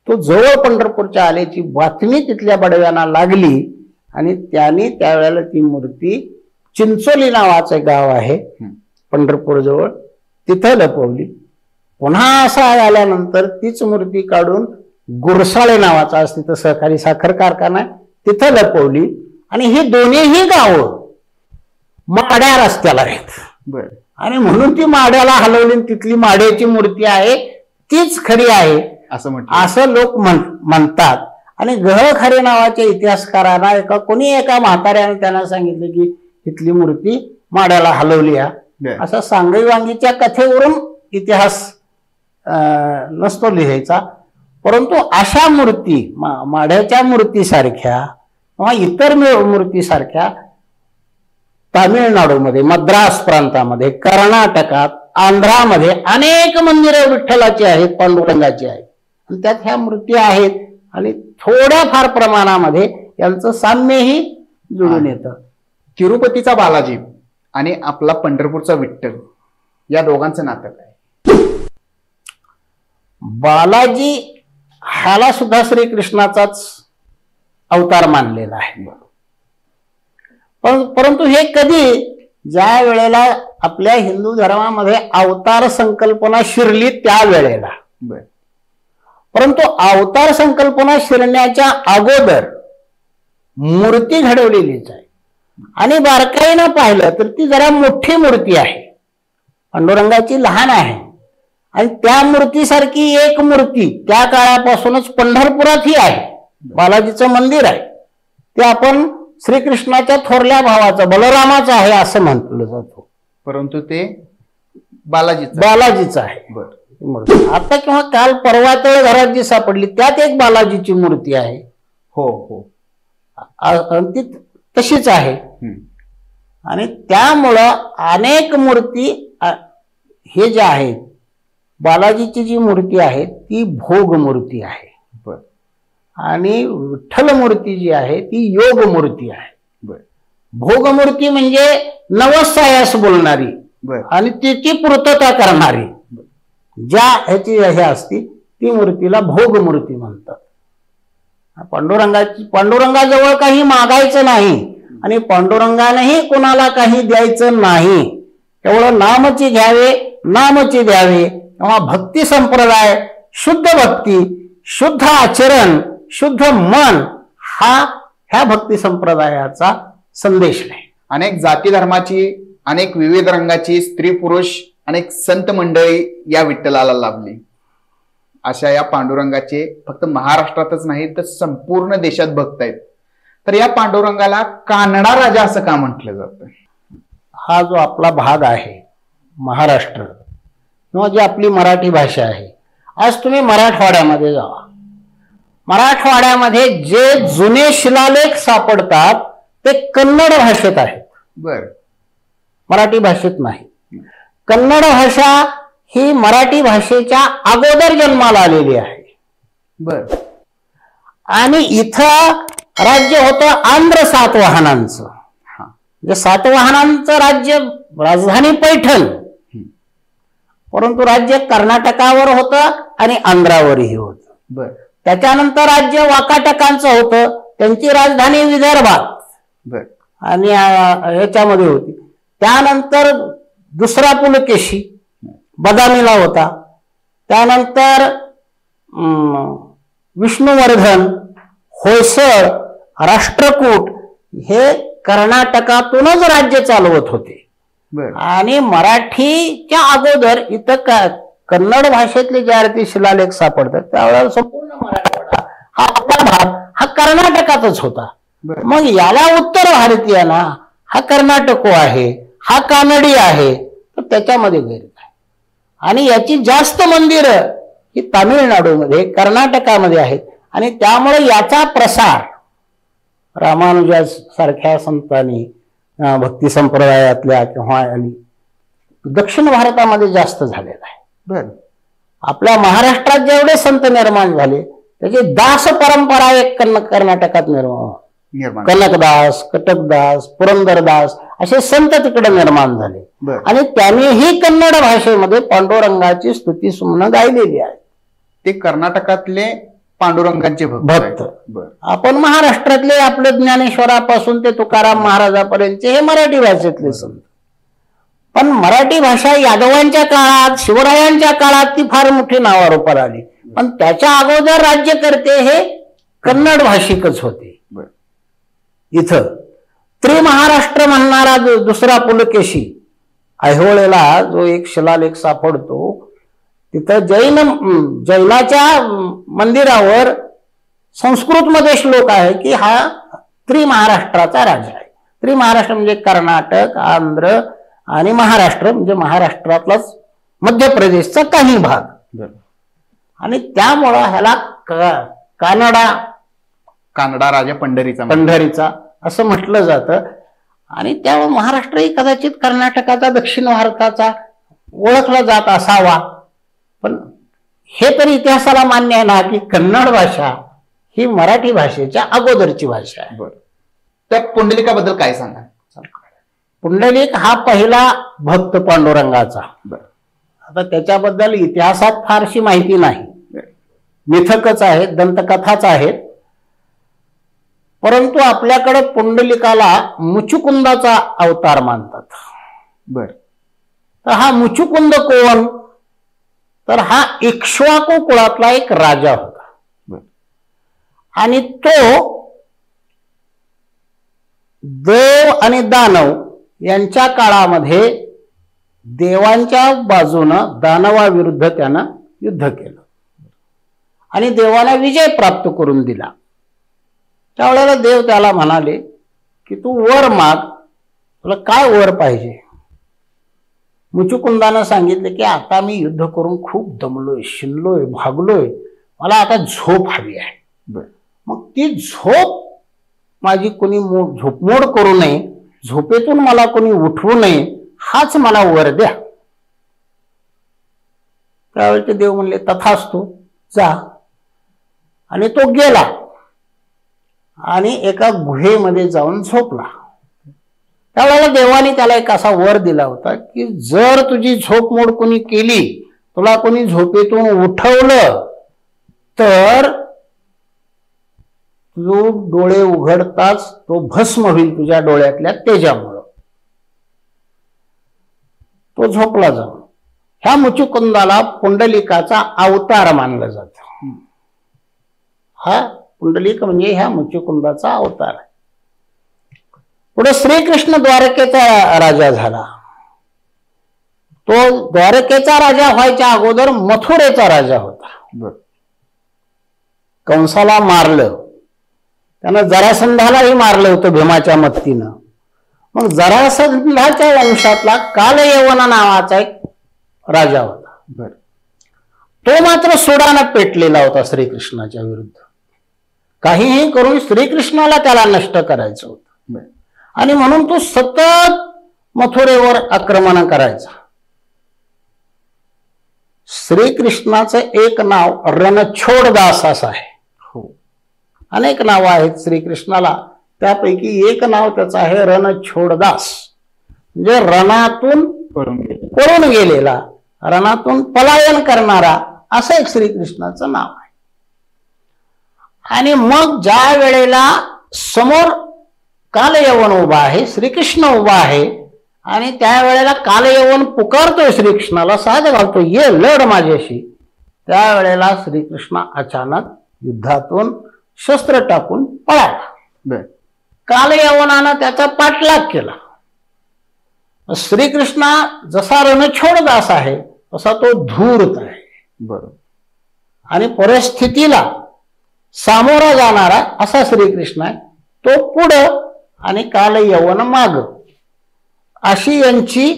तो जवळ पंढरपूरच्या आल्याची बातमी तिथल्या बडव्यांना लागली आणि त्यांनी त्यावेळेला ती मूर्ती चिंचोली नावाचं गाव आहे पंढरपूर जवळ, तिथं लपवली. पुन्हा असा आल्यानंतर तीच मूर्ती काढून गुरसाळे नावाचा तिथं सहकारी साखर कारखाना तिथं लपवली. आणि ही दोन्हीही गावं माड्या रस्त्याला आहेत. आणि म्हणून ती माड्याला हलवली. तिथली माड्याची मूर्ती आहे तीच खरी आहे असं लोक म्हणतात. आणि गहखरे नावाच्या इतिहासकारांना कोणी एका म्हाताऱ्याने त्यांना सांगितलं की इथली मूर्ती माड्याला हलवली असं सांगई वांगीच्या कथेवरून इतिहास नसतो लिहायचा. परंतु अशा मूर्ती माढ्याच्या मूर्तीसारख्या किंवा इतर मूर्तीसारख्या तामिळनाडूमध्ये, मद्रास प्रांतामध्ये, कर्नाटकात, आंध्रामध्ये अनेक मंदिरं विठ्ठलाची आहेत, पांडुरंगाची आहेत. आणि त्यात ह्या मूर्ती आहेत आणि थोड्या फार प्रमाणामध्ये यांचं साम्यही जुळून येतं. तिरुपतीचा बालाजी आणि आपला पंढरपूरचा विठ्ठल या दोघांचं नातं काय? बालाजी ह्याला सुद्धा श्रीकृष्णाचाच अवतार मानलेला आहे. परंतु हे कधी, ज्या वेळेला आपल्या हिंदू धर्मामध्ये अवतार संकल्पना शिरली त्यावेळेला. परंतु अवतार संकल्पना शिरण्याच्या अगोदर मूर्ती घडवलेलीच आहे. आणि बारकाईनं पाहिलं तर ती जरा मोठी मूर्ती आहे, पांडुरंगाची लहान आहे. आणि त्या मूर्तीसारखी एक मूर्ती त्या काळापासूनच पंढरपुरातही आहे. बालाजीचं मंदिर आहे ते आपण श्रीकृष्णाच्या थोरल्या भावाचं, बलरामाचं आहे असं म्हटलं जातो. परंतु ते बालाजीचं आहे. आता किंवा काल परवा तळ घरात जी सापडली त्यात एक बालाजीची मूर्ती आहे. हो हो, ती तशीच आहे. आणि त्यामुळं अनेक मूर्ती हे जे आहेत, बालाजीची जी मूर्ती आहे ती भोग मूर्ती आहे आणि विठ्ठल मूर्ती जी आहे ती योग मूर्ती आहे. भोग मूर्ती म्हणजे नवसायास बोलणारी आणि तिची पूर्तता करणारी, ज्या ह्याची हे असती ती मूर्तीला भोग मूर्ती म्हणतात. पांडुरंगाजवळ काही मागायचं नाही आणि पांडुरंगानेही कोणाला काही द्यायचं नाही. तेवढं नामची घ्यावे, नामची द्यावे. किंवा भक्ती संप्रदाय, शुद्ध भक्ती, शुद्ध आचरण, शुद्ध मन ह्या भक्ती संप्रदायाचा संदेश आहे. अनेक जाती धर्माची, अनेक विविध रंगाची स्त्री पुरुष, अनेक संत मंडळी या विठ्ठलाला लाभली. अशा या पांडुरंगाचे फक्त महाराष्ट्रातच नाही तर संपूर्ण देशात भक्त आहेत. तर या पांडुरंगाला कानडा राजा असं का म्हटलं जातं? हा जो आपला भाग आहे महाराष्ट्र किंवा जी आपली मराठी भाषा आहे, आज तुम्ही मराठवाड्यामध्ये जावा, मराठवाड्यामध्ये जे जुने शिलालेख सापडतात ते कन्नड भाषेत आहेत. मराठी भाषेत नाही. कन्नड भाषा ही मराठी भाषेच्या अगोदर जन्माला आलेली आहे. आणि इथं राज्य होतं आंध्र सातवाहनांचं. जे सातवाहनांचं राज्य, राजधानी पैठण, परंतु राज्य कर्नाटकावर होतं आणि आंध्रावरही होतं. त्याच्यानंतर राज्य वाकाटकांचं होतं, त्यांची राजधानी विदर्भात आणि ह्याच्यामध्ये होती. त्यानंतर दुसरा पुलकेशी बदामीला होता. त्यानंतर विष्णुवर्धन, होयसळ, राष्ट्रकूट हे कर्नाटकातूनच राज्य चालवत होते. आणि मराठीच्या अगोदर इथं कन्नड भाषेतले ज्या अर्थी शिलालेख सापडतात त्यावेळेला संपूर्ण मराठवाडा हा आपला भाग हा कर्नाटकातच होता. मग याला उत्तर भारतीयांना हा कर्नाटको आहे, हा कानडी आहे, तर त्याच्यामध्ये गैर आहे. आणि याची जास्त मंदिरं ही तामिळनाडूमध्ये, कर्नाटकामध्ये आहेत. आणि त्यामुळे याचा प्रसार रामानुजासारख्या संतांनी भक्ती संप्रदायातल्या किंवा दक्षिण भारतामध्ये जास्त झालेला आहे. आपल्या महाराष्ट्रात जेवढे संत निर्माण झाले त्याची दास परंपरा एक कर्नाटकात निर्माण, कनकदास, कटकदास, पुरंदरदास असे संत तिकडे निर्माण झाले. आणि त्यांनीही कन्नड भाषेमध्ये पांडुरंगाची स्तुती सुमनं गायलेली आहे. ते कर्नाटकातले पांडुरंगांचे भक्त. आपण महाराष्ट्रातले आपले ज्ञानेश्वरापासून ते तुकाराम महाराजापर्यंत हे मराठी भाषेतले संत. पण मराठी भाषा यादवांच्या काळात, शिवरायांच्या काळात ती फार मोठी नावारूपाला आली. पण त्याच्या अगोदर राज्यकर्ते हे कन्नड भाषिकच होते. इथं त्रिमहाराष्ट्र म्हणणारा दुसरा पुलकेशी ऐहोळेला जो एक शिलालेख सापडतो, तिथं जैनाच्या मंदिरावर संस्कृतमध्ये श्लोक आहे की हा त्रिमहाराष्ट्राचा राजा आहे. त्रिमहाराष्ट्र म्हणजे कर्नाटक, आंध्र आणि महाराष्ट्र, म्हणजे महाराष्ट्रातलाच मध्य प्रदेशचा काही भाग. आणि त्यामुळं ह्याला कानडा राजा पंढरीचा असं म्हटलं जातं. आणि त्यामुळे महाराष्ट्रही कदाचित कर्नाटकाचा, दक्षिण भारताचा ओळखला जात असावा. पण हे तर इतिहासाला मान्य आहे ना की कन्नड भाषा ही मराठी भाषेच्या अगोदरची भाषा आहे. बरं, त्या पुंडलिकाबद्दल काय सांगा? पुंडलिक हा पहिला भक्त पांडुरंगाचा. आता त्याच्याबद्दल इतिहासात फारशी माहिती नाही, मिथकच आहेत, दंतकथाच आहेत. परंतु आपल्याकडे पुंडलिकाला मुचुकुंदाचा अवतार मानतात. बर, तर हा मुचुकुंद कोण? तर हा इक्ष्वाकू कुळातला एक राजा होता. आणि तो देव आणि दानव यांच्या काळामध्ये देवांच्या बाजूनं दानवाविरुद्ध त्यानं युद्ध केलं आणि देवाला विजय प्राप्त करून दिला. त्यावेळेला देव त्याला म्हणाले की तू वर माग, तुला काय वर पाहिजे? मुचुकुंदानं सांगितले की आता मी युद्ध करून खूप दमलोय, शिनलोय, भागलोय, मला आता झोप हवी आहे. मग ती झोप माझी कोणी झोपमोड करू नये, झोपेतून मला कोणी उठवू नये, हाच मला वर द्या. त्यावेळी ते देव म्हणले तथास्तु, जा. आणि तो गेला आणि एका गुहेमध्ये जाऊन झोपला. त्यावेळेला देवाने त्याला एक असा वर दिला होता की जर तुझी झोप मोड कोणी केली, तुला कोणी झोपेतून उठवलं, तर तू डोळे उघडताच तो भस्म होईल तुझ्या डोळ्यातल्या तेजामुळं. तो झोपला जाऊन. ह्या मुचुकुंदाला पुंडलिकाचा अवतार मानलं जातं. हा पुंडलिक म्हणजे ह्या मुचुकुंदाचा अवतार आहे. पुढे श्रीकृष्ण द्वारकेचा राजा झाला. तो द्वारकेचा राजा व्हायच्या अगोदर मथुरेचा राजा होता. कंसाला मारलं, त्यानं जरासंधालाही मारलं होतं भीमाच्या मदतीनं. मग जरासंधाच्या वंशातला कालयवन नावाचा एक राजा होता. तो मात्र सुडानं पेटलेला होता श्रीकृष्णाच्या विरुद्ध. काहीही करून श्रीकृष्णाला त्याला नष्ट करायचं होतं. आणि म्हणून तो सतत मथुरेवर आक्रमण करायचा. श्रीकृष्णाचं एक नाव रणछोडदास असं आहे. अनेक नावं आहेत श्रीकृष्णाला, त्यापैकी एक नाव त्याचं आहे रणछोडदास, म्हणजे रणातून पळून गेलेला, रणातून पलायन करणारा, असं एक श्रीकृष्णाचं नाव आहे. आणि मग ज्या वेळेला समोर कालयवन उभा आहे, श्रीकृष्ण उभा आहे, आणि त्यावेळेला कालयवन पुकारतोय श्रीकृष्णाला, साथ घालतो, ये लढ माझ्याशी. त्यावेळेला श्रीकृष्ण अचानक युद्धातून शस्त्र टाकून पळाला. कालयवनानं त्याचा पाठलाग केला. श्रीकृष्ण जसा रणछोडदास आहे तसा तो धूर्त आहे. बरोबर. आणि परिस्थितीला सामोरा जाणारा असा श्रीकृष्ण आहे. तो पुढं आणि कालयवन माग, अशी यांची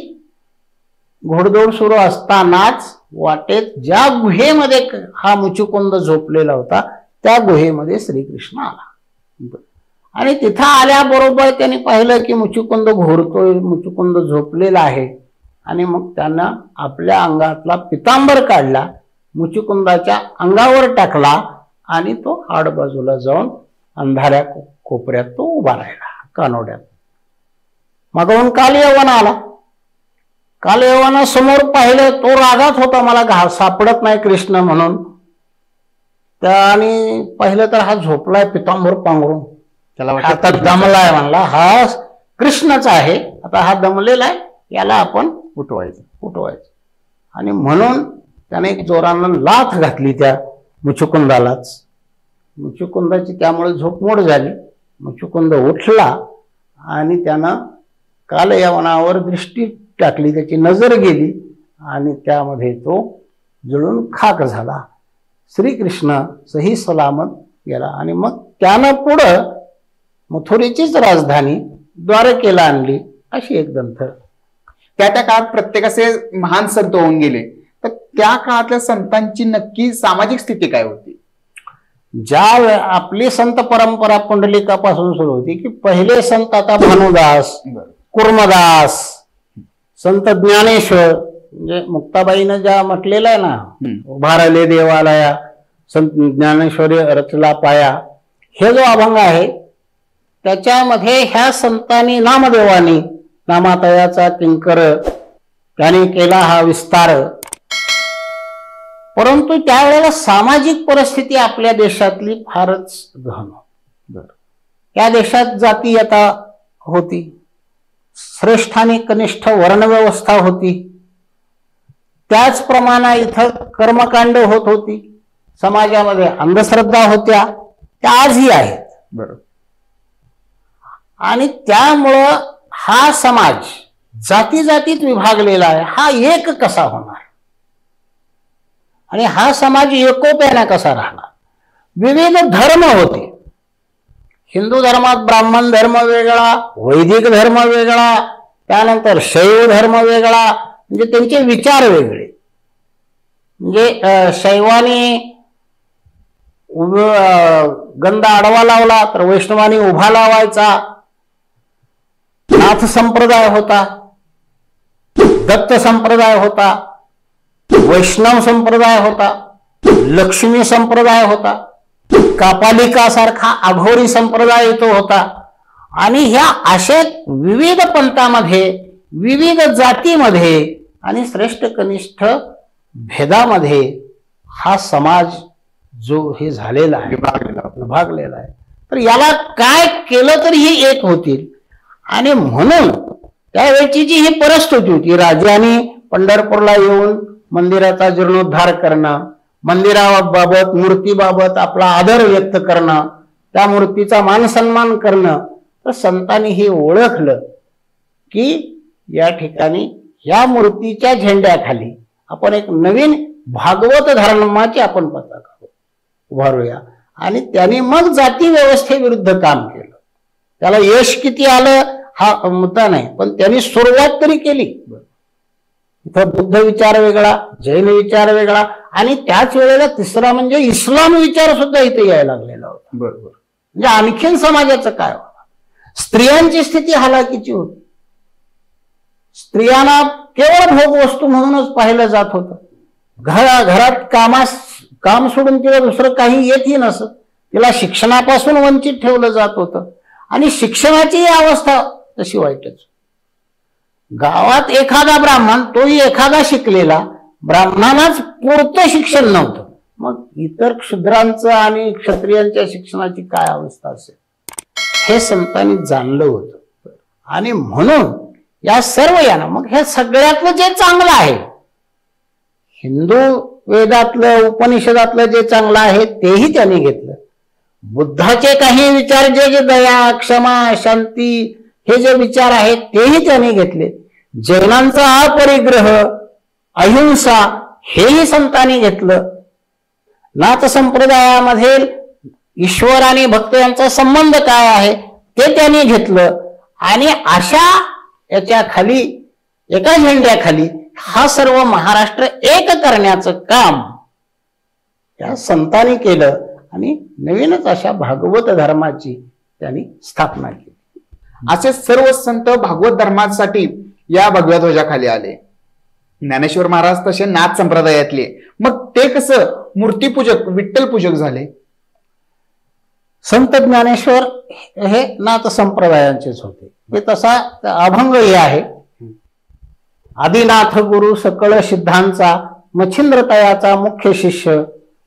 घोडदौड सुरू असतानाच वाटेत ज्या गुहेमध्ये हा मुचुकुंद झोपलेला होता त्या गुहेमध्ये श्रीकृष्ण आला. आणि तिथं आल्याबरोबर त्यांनी पाहिलं की मुचुकुंद घोरतोय, मुचुकुंद झोपलेला आहे. आणि मग त्यांना आपल्या अंगातला पितांबर काढला, मुचुकुंदाच्या अंगावर टाकला आणि तो आडबाजूला जाऊन अंधाऱ्या कोपऱ्यात तो उभा राहिला कानोड्यात. मागून कालयवन आला. कालयवना समोर पाहिलं, तो रागात होता, मला सापडत नाही कृष्ण म्हणून. त्याने पाहिलं तर हा झोपलाय पितांबर पांघरून, त्याला आता दमलाय, म्हणला हा कृष्णच आहे, आता हा दमलेला आहे, याला आपण उठवायचं. आणि म्हणून त्याने एक जोरानं लाथ घातली त्या मुचुकुंदालाच. मुचुकुंदाची त्यामुळे झोपमोड झाली. मुचुकुंद उठला आणि त्यानं कालयवनावर दृष्टी टाकली, त्याची नजर गेली आणि त्यामध्ये तो जळून खाक झाला. श्रीकृष्ण सही सलामत गेला आणि मग त्यानं पुढं मथुरेचीच राजधानी द्वारकेला आणली, अशी एक ग्रंथ. त्या काळात प्रत्येकाचे महान संत होऊन गेले, तर त्या काळातल्या संतांची नक्की सामाजिक स्थिती काय होती? आपली संत परंपरा पुंडलिकापासून सुरू होती की पहिले संत आता भानुदास, कुर्मदास, संत ज्ञानेश्वर, म्हणजे मुक्ताबाईनं ज्या म्हटलेलं आहे ना, उभारले देवालया संत ज्ञानेश्वरी रचला पाया, हे जो अभंग आहे त्याच्यामध्ये ह्या संतांनी नामदेवानी नामातयाचा किंकर त्याने केला हा विस्तार. परंतु त्यावेळेला सामाजिक परिस्थिती आपल्या देशातली फारच गहन. या देशात जातीयता होती, श्रेष्ठ आणि कनिष्ठ वर्णव्यवस्था होती, त्याचप्रमाणे इथं कर्मकांड होत होती, समाजामध्ये अंधश्रद्धा होत्या, त्या आजही आहेत. बरोबर. आणि त्यामुळं हा समाज जाती जातीत विभागलेला आहे, हा एक कसा होणार आणि हा समाज एकोप्याने कसा राहणार? विविध धर्म होते. हिंदू धर्मात ब्राह्मण धर्म वेगळा, वैदिक धर्म वेगळा, त्यानंतर शैव धर्म वेगळा, म्हणजे त्यांचे विचार वेगळे. म्हणजे शैवानी गंध आडवा लावला तर वैष्णवानी उभा लावायचा. नाथ संप्रदाय होता, दत्त संप्रदाय होता, वैष्णव संप्रदाय होता, लक्ष्मी संप्रदाय होता, कापालिका सारखा अघोरी संप्रदाय येतो होता. आणि ह्या अशा विविध पंथामध्ये, विविध जातीमध्ये आणि श्रेष्ठ कनिष्ठ भेदामध्ये हा समाज जो हे झालेला आहे, विभागलेला आहे. तर याला काय केलं तर ही एक होतील. आणि म्हणून त्यावेळची जी ही परिस्थिती होती, राजांनी पंढरपूरला येऊन मंदिराचा जीर्णोद्धार करणं, मंदिराबाबत मूर्तीबाबत आपला आदर व्यक्त करणं, त्या मूर्तीचा मान सन्मान करणं, तर संतांनी हे ओळखलं की या ठिकाणी या मूर्तीच्या झेंड्याखाली आपण एक नवीन भागवत धर्माची आपण पताका उभारूया. आणि त्यांनी मग जाती व्यवस्थेविरुद्ध काम केलं. त्याला यश किती आलं हा मुद्दा नाही, पण त्यांनी सुरुवात तरी केली. इथं बुद्ध विचार वेगळा, जैन विचार वेगळा, आणि त्याच वेळेला तिसरा म्हणजे इस्लाम विचार सुद्धा इथे यायला लागलेला होता. बरोबर. म्हणजे आणखीन समाजाचं काय होतं? स्त्रियांची स्थिती हालाकीची होती. स्त्रियांना केवळ भोग वस्तू म्हणूनच पाहिलं जात होतं. घरात काम सोडून तिला दुसरं काही येतही नसत. तिला शिक्षणापासून वंचित ठेवलं जात होतं. आणि शिक्षणाची अवस्था तशी वाईटच. गावात एखादा ब्राह्मण, तोही एखादा शिकलेला, ब्राह्मणालाच पुरतं शिक्षण नव्हतं, मग इतर क्षुद्रांचं आणि क्षत्रियांच्या शिक्षणाची काय अवस्था असेल हे संतांनी जाणलं होतं. आणि म्हणून या सर्व यानं मग हे सगळ्यातलं जे चांगलं आहे, हिंदू वेदातलं उपनिषदातलं जे चांगलं आहे तेही त्यांनी घेतलं. बुद्धाचे काही विचार जे दया, क्षमा, शांती हे जे विचार आहेत तेही त्यांनी घेतले. जैनांचा अपरिग्रह, अहिंसा हेही संतांनी घेतलं. नाथ संप्रदायामध्ये ईश्वर आणि भक्त यांचा संबंध काय आहे ते त्यांनी घेतलं. आणि अशा याच्या खाली, एका झेंड्याखाली हा सर्व महाराष्ट्र एक करण्याचं काम या संतांनी केलं. आणि नवीनच अशा भागवत धर्माची त्यांनी स्थापना केली. असे सर्व संत भागवत धर्मासाठी या भगव्या ध्वजाखाली आले. ज्ञानेश्वर महाराज तसे नाथ संप्रदायातले, मग ते कसं मूर्तीपूजक, विठ्ठल पूजक झाले? संत ज्ञानेश्वर हे नाथ संप्रदायांचेच होते. हे तसा अभंग हे आहे. आदिनाथ गुरु सकळ सिद्धांचा, मच्छिंद्रतयाचा मुख्य शिष्य,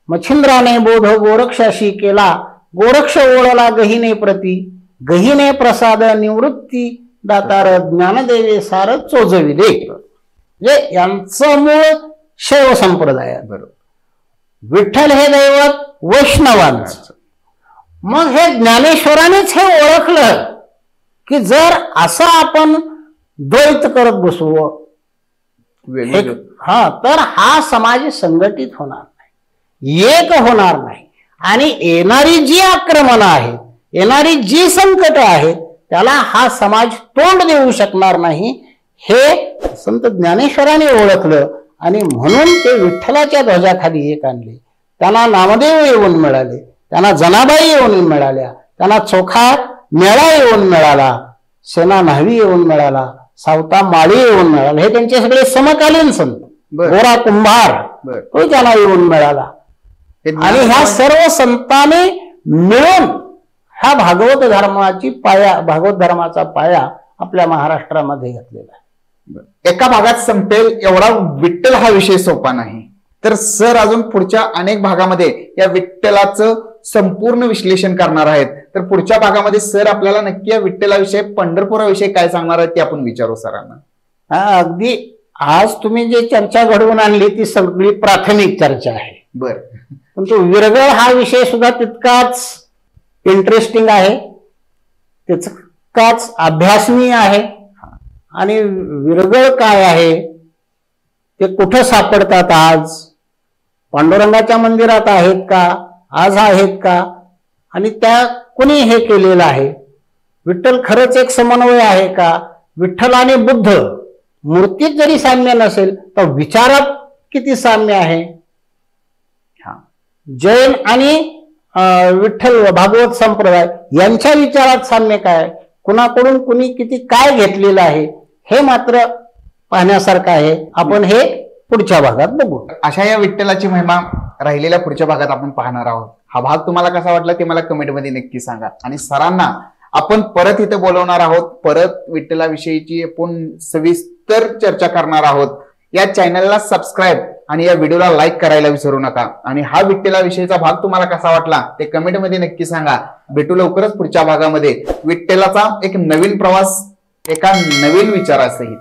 मच्छिंद्राने बोध गोरक्षाशी केला, गोरक्ष ओळला गहिने प्रती, गहिने प्रसाद निवृत्ती दातार, ज्ञानदेवे सार चोजविले. म्हणजे यांचं मूळ शैव संप्रदाय. बरोबर. विठ्ठल हे दैवत वैष्णवांचं. मग हे ज्ञानेश्वरानेच हे ओळखलं की जर असं आपण द्वैत करत बसू तर हा समाज संघटित होणार नाही, एक होणार नाही. आणि येणारी जी आक्रमणं आहेत, येणारी जी संकट आहेत, त्याला हा समाज तोंड देऊ शकणार नाही हे संत ज्ञानेश्वरांनी ओळखलं आणि म्हणून ते विठ्ठलाच्या ध्वजाखाली एक आणले. त्यांना नामदेव येऊन मिळाले, त्यांना जनाबाई येऊन मिळाल्या, त्यांना चोखा मेळा येऊन मिळाला, सेना न्हावी येऊन मिळाला, सावता माळी येऊन मिळाला. हे त्यांचे सगळे समकालीन संत. गोरा कुंभार तो त्यांना येऊन मिळाला. आणि ह्या सर्व संतांनी मिळून ह्या भागवत धर्माची पाया, भागवत धर्माचा पाया आपल्या महाराष्ट्रामध्ये घातलेला आहे. एका भागात संपेल एवढा विठ्ठल हा विषय सोपा नाही. तर सर अजून पुढच्या अनेक भागामध्ये या विठ्ठलाचं संपूर्ण विश्लेषण करणार आहेत. तर पुढच्या भागामध्ये सर आपल्याला नक्की या विठ्ठलाविषयी, पंढरपुराविषयी काय सांगणार आहेत ते आपण विचारू सरांना. हा, अगदी आज तुम्ही जे चर्चा घडवून आणली ती सगळी प्राथमिक चर्चा आहे. बर, पण तो विरगळ हा विषय सुद्धा तितकाच इंटरेस्टिंग आहे, तितकाच अभ्यासनीय आहे. आणि विरगळ काय आहे, ते कुठं सापडतात, आज पांडुरंगाच्या मंदिरात आहेत का, आज आहेत का, आणि त्या कोणी हे केलेलं आहे, विठ्ठल खरंच एक समन्वय आहे का, विठ्ठल आणि बुद्ध मूर्तीत जरी साम्य नसेल तर विचारात किती साम्य आहे, जैन आणि विठ्ठल भागवत संप्रदाय यांच्या विचारात साम्य काय, कुणाकडून कुणी किती काय घेतलेलं आहे, हे मात्र पाहण्यासारखं आहे. आपण हे पुढच्या भागात बघू. अशा या विठ्ठलाची महिमा राहिलेल्या पुढच्या भागात आपण पाहणार आहोत. हा भाग तुम्हाला कसा वाटला ते मला कमेंटमध्ये नक्की सांगा. आणि सरांना आपण परत इथे बोलवणार आहोत, परत विठ्ठलाविषयीची आपण सविस्तर चर्चा करणार आहोत. या चॅनलला सबस्क्राईब आणि या व्हिडिओला लाईक करायला विसरू नका. आणि हा विठ्ठलाविषयीचा भाग तुम्हाला कसा वाटला ते कमेंटमध्ये नक्की सांगा. भेटू लवकरच पुढच्या भागामध्ये विठ्ठलाचा एक नवीन प्रवास एका नवीन विचारासहित.